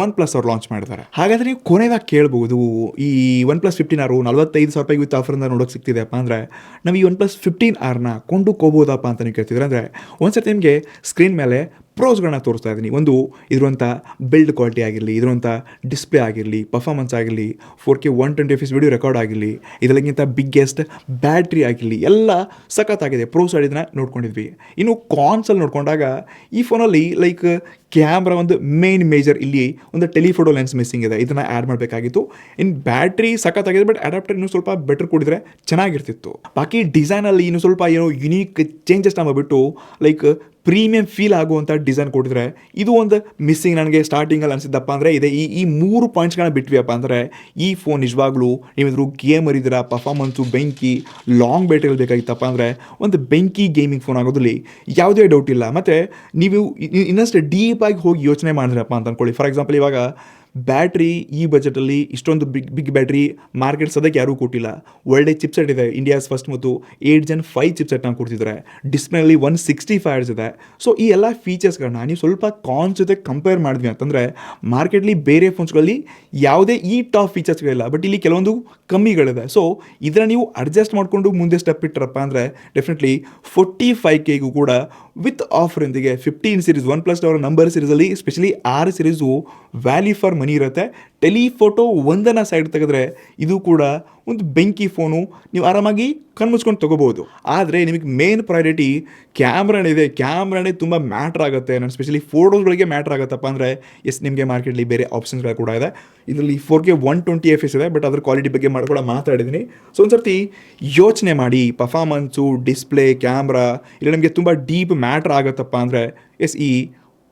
OnePlus ಅವ್ರು ಲಾಂಚ್ ಮಾಡಿದ್ದಾರೆ. ಹಾಗಾದರೆ ನೀವು ಕೊನೆದಾಗ ಕೇಳ್ಬೋದು, ಈ OnePlus 15R 45,000 ವಿತ್ ಆಫರಿಂದ ನೋಡೋಕೆ ಸಿಗ್ತಿದೆಯಪ್ಪ ಅಂದರೆ ನಾವು ಈ OnePlus 15R ಕೊಂಡುಕೋಬೋದಪ್ಪ ಅಂತ ನೀವು ಕೇಳ್ತಿದ್ರೆ, ಅಂದರೆ ಒಂದ್ಸತಿ ನಿಮಗೆ ಸ್ಕ್ರೀನ್ ಮೇಲೆ ಪ್ರೋಸ್ಗಳನ್ನ ತೋರಿಸ್ತಾ ಇದ್ದೀನಿ. ಒಂದು ಇರುವಂಥ ಬಿಲ್ಡ್ ಕ್ವಾಲಿಟಿ ಆಗಿರಲಿ, ಇರುವಂಥ ಡಿಸ್ಪ್ಲೇ ಆಗಿರಲಿ, ಪರ್ಫಾರ್ಮೆನ್ಸ್ ಆಗಿರಲಿ, 4K 120fps ವಿಡಿಯೋ ರೆಕಾರ್ಡ್ ಆಗಿರಲಿ, ಇದೆಲ್ಲಕ್ಕಿಂತ ಬಿಗ್ಗೆಸ್ಟ್ ಬ್ಯಾಟ್ರಿ ಆಗಿರಲಿ, ಎಲ್ಲ ಸಖತ್ತಾಗಿದೆ. ಪ್ರೋ ಸೈಡ್ ಇದನ್ನ ನೋಡ್ಕೊಂಡಿದ್ವಿ. ಇನ್ನು ಕಾನ್ಸಲ್ಲಿ ನೋಡ್ಕೊಂಡಾಗ ಈ ಫೋನಲ್ಲಿ ಲೈಕ್ ಕ್ಯಾಮ್ರಾ ಒಂದು ಮೇಜರ್ ಇಲ್ಲಿ ಒಂದು ಟೆಲಿಫೋಟೋ ಲೆನ್ಸ್ ಮಿಸ್ಸಿಂಗ್ ಇದೆ, ಇದನ್ನು ಆ್ಯಡ್ ಮಾಡಬೇಕಾಗಿತ್ತು. ಇನ್ನು ಬ್ಯಾಟ್ರಿ ಸಖತ್ತಾಗಿದೆ, ಬಟ್ ಅಡಾಪ್ಟರ್ ಇನ್ನೂ ಸ್ವಲ್ಪ ಬೆಟರ್ ಕೊಡಿದ್ರೆ ಚೆನ್ನಾಗಿರ್ತಿತ್ತು. ಬಾಕಿ ಡಿಸೈನಲ್ಲಿ ಇನ್ನೂ ಸ್ವಲ್ಪ ಏನೋ ಯುನೀಕ್ ಚೇಂಜಸ್ ಬಿಟ್ಟು ಲೈಕ್ ಪ್ರೀಮಿಯಂ ಫೀಲ್ ಆಗುವಂಥ ಡಿಸೈನ್ ಕೊಟ್ಟಿದ್ರೆ ಇದು ಒಂದು ಮಿಸ್ಸಿಂಗ್ ನನಗೆ ಸ್ಟಾರ್ಟಿಂಗಲ್ಲಿ ಅನಿಸಿದ್ದಪ್ಪ ಅಂದರೆ ಇದೆ. ಈ 3 ಪಾಯಿಂಟ್ಸ್ಗಳನ್ನ ಬಿಟ್ವಿಯಪ್ಪ ಅಂದರೆ ಈ ಫೋನ್ ನಿಜವಾಗ್ಲೂ ನೀವಿದ್ರು ಗೇಮರ್ ಇದ್ದೀರಾ, ಪರ್ಫಾರ್ಮೆನ್ಸು ಬೆಂಕಿ, ಲಾಂಗ್ ಬ್ಯಾಟ್ರಿಯಲ್ಲಿ ಬೇಕಾಗಿತ್ತಪ್ಪ ಅಂದರೆ ಒಂದು ಬೆಂಕಿ ಗೇಮಿಂಗ್ ಫೋನ್ ಆಗೋದ್ರಲ್ಲಿ ಯಾವುದೇ ಡೌಟ್ ಇಲ್ಲ. ಮತ್ತು ನೀವು ಇನ್ನಷ್ಟು ಡೀಪಾಗಿ ಹೋಗಿ ಯೋಚನೆ ಮಾಡಿದ್ರಪ್ಪ ಅಂತ ಅಂದ್ಕೊಳ್ಳಿ. ಫಾರ್ ಎಕ್ಸಾಂಪಲ್, ಇವಾಗ ಬ್ಯಾಟ್ರಿ ಈ ಬಜೆಟಲ್ಲಿ ಇಷ್ಟೊಂದು ಬಿಗ್ ಬ್ಯಾಟ್ರಿ ಮಾರ್ಕೆಟ್ ಸದ್ಯಕ್ಕೆ ಯಾರೂ ಕೊಟ್ಟಿಲ್ಲ. ಒಳ್ಳೆ ಚಿಪ್ಸೆಟ್ ಇದೆ, ಇಂಡಿಯಾಸ್ ಫಸ್ಟ್ ಮತ್ತು 8 Gen 5 ಚಿಪ್ಸೆಟ್ನ ಕೊಡ್ತಿದ್ದಾರೆ. ಡಿಸ್ಪ್ಲೇನಲ್ಲಿ 165 ಇದೆ. ಸೊ ಈ ಎಲ್ಲ ಫೀಚರ್ಸ್ಗಳನ್ನ ನೀವು ಸ್ವಲ್ಪ ಕಾನ್ಸ್ ಜೊತೆ ಕಂಪೇರ್ ಮಾಡಿದ್ವಿ ಅಂತಂದರೆ ಮಾರ್ಕೆಟ್ಲಿ ಬೇರೆ ಫೋನ್ಸ್ಗಳಲ್ಲಿ ಯಾವುದೇ ಈ ಟಾಪ್ ಫೀಚರ್ಸ್ಗಳಿಲ್ಲ, ಬಟ್ ಇಲ್ಲಿ ಕೆಲವೊಂದು ಕಮ್ಮಿಗಳಿದೆ. ಸೊ ಇದನ್ನು ನೀವು ಅಡ್ಜಸ್ಟ್ ಮಾಡಿಕೊಂಡು ಮುಂದೆ ಸ್ಟೆಪ್ ಇಟ್ಟರಪ್ಪ ಅಂದರೆ ಡೆಫಿನೆಟ್ಲಿ 45K ಕೂಡ ವಿತ್ ಆಫರ್ನೊಂದಿಗೆ 15 ಸೀರೀಸ್ OnePlus ಅವರ ನಂಬರ್ ಸೀರೀಸಲ್ಲಿ specially 6 series value for money ಇರುತ್ತೆ. ಟೆಲಿಫೋಟೋ ಒಂದನ್ನು ಸೈಡ್ ತೆಗೆದ್ರೆ ಇದು ಕೂಡ ಒಂದು ಬೆಂಕಿ ಫೋನು, ನೀವು ಆರಾಮಾಗಿ ಕಣ್ಮುಚ್ಕೊಂಡು ತೊಗೋಬೋದು. ಆದರೆ ನಿಮಗೆ ಮೇನ್ ಪ್ರಯಾರಿಟಿ ಕ್ಯಾಮ್ರಾನಿದೆ. ಕ್ಯಾಮ್ರಾನೇ ತುಂಬ ಮ್ಯಾಟ್ರ್ ಆಗುತ್ತೆ. ನಾನು ಸ್ಪೆಷಲಿ ಫೋಟೋಸ್ಗಳಿಗೆ ಮ್ಯಾಟ್ರ್ ಆಗುತ್ತಪ್ಪ ಅಂದರೆ ಎಸ್, ನಿಮಗೆ ಮಾರ್ಕೆಟ್ಲಿ ಬೇರೆ ಆಪ್ಷನ್ಸ್ಗಳು ಕೂಡ ಇದೆ. ಇದರಲ್ಲಿ 4K 120fps ಇದೆ, ಬಟ್ ಅದ್ರ ಕ್ವಾಲಿಟಿ ಬಗ್ಗೆ ಕೂಡ ಮಾತಾಡಿದ್ದೀನಿ. ಸೊ ಒಂದು ಸರ್ತಿ ಯೋಚನೆ ಮಾಡಿ, ಪರ್ಫಾರ್ಮೆನ್ಸು, ಡಿಸ್ಪ್ಲೇ, ಕ್ಯಾಮ್ರಾ ಇಲ್ಲ ನಿಮಗೆ ತುಂಬ ಡೀಪ್ ಮ್ಯಾಟ್ರ್ ಆಗುತ್ತಪ್ಪ ಅಂದರೆ ಎಸ್,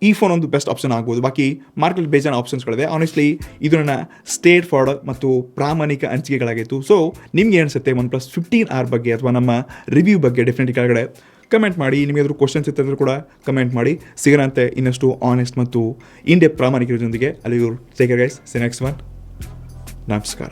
ಈ ಫೋನ್ ಒಂದು ಬೆಸ್ಟ್ ಆಪ್ಷನ್ ಆಗ್ಬೋದು. ಬಾಕಿ ಮಾರ್ಕೆಟ್ ಬೇಜಾನ್ ಆಪ್ಷನ್ಸ್ಗಳಿದೆ. ಆನೆಸ್ಟ್ಲಿ ಇದು ನನ್ನ ಸ್ಟೇಟ್ ಫಾರ್ವರ್ಡ್ ಮತ್ತು ಪ್ರಾಮಾಣಿಕ ಹಂಚಿಕೆಗಳಾಗಿತ್ತು. ಸೊ ನಿಮ್ಗೆ ಅನಿಸುತ್ತೆ OnePlus 15R ಬಗ್ಗೆ ಅಥವಾ ನಮ್ಮ ರಿವ್ಯೂ ಬಗ್ಗೆ ಡೆಫಿನೆಟ್ಲಿ ಕೆಳಗಡೆ ಕಮೆಂಟ್ ಮಾಡಿ. ನಿಮಗೆ ಏನಾದರೂ ಕ್ವಶನ್ಸ್ ಇತ್ತಂದ್ರೂ ಕೂಡ ಕಮೆಂಟ್ ಮಾಡಿ. ಸಿಗೋಣಂತೆ ಇನ್ನಷ್ಟು ಆನೆಸ್ಟ್ ಮತ್ತು ಇಂಡಿಯಾ ಪ್ರಾಮಾಣಿಕರೊಂದಿಗೆ. ಅಲ್ಲಿಗೂ take care guys. C next one. ನಮಸ್ಕಾರ.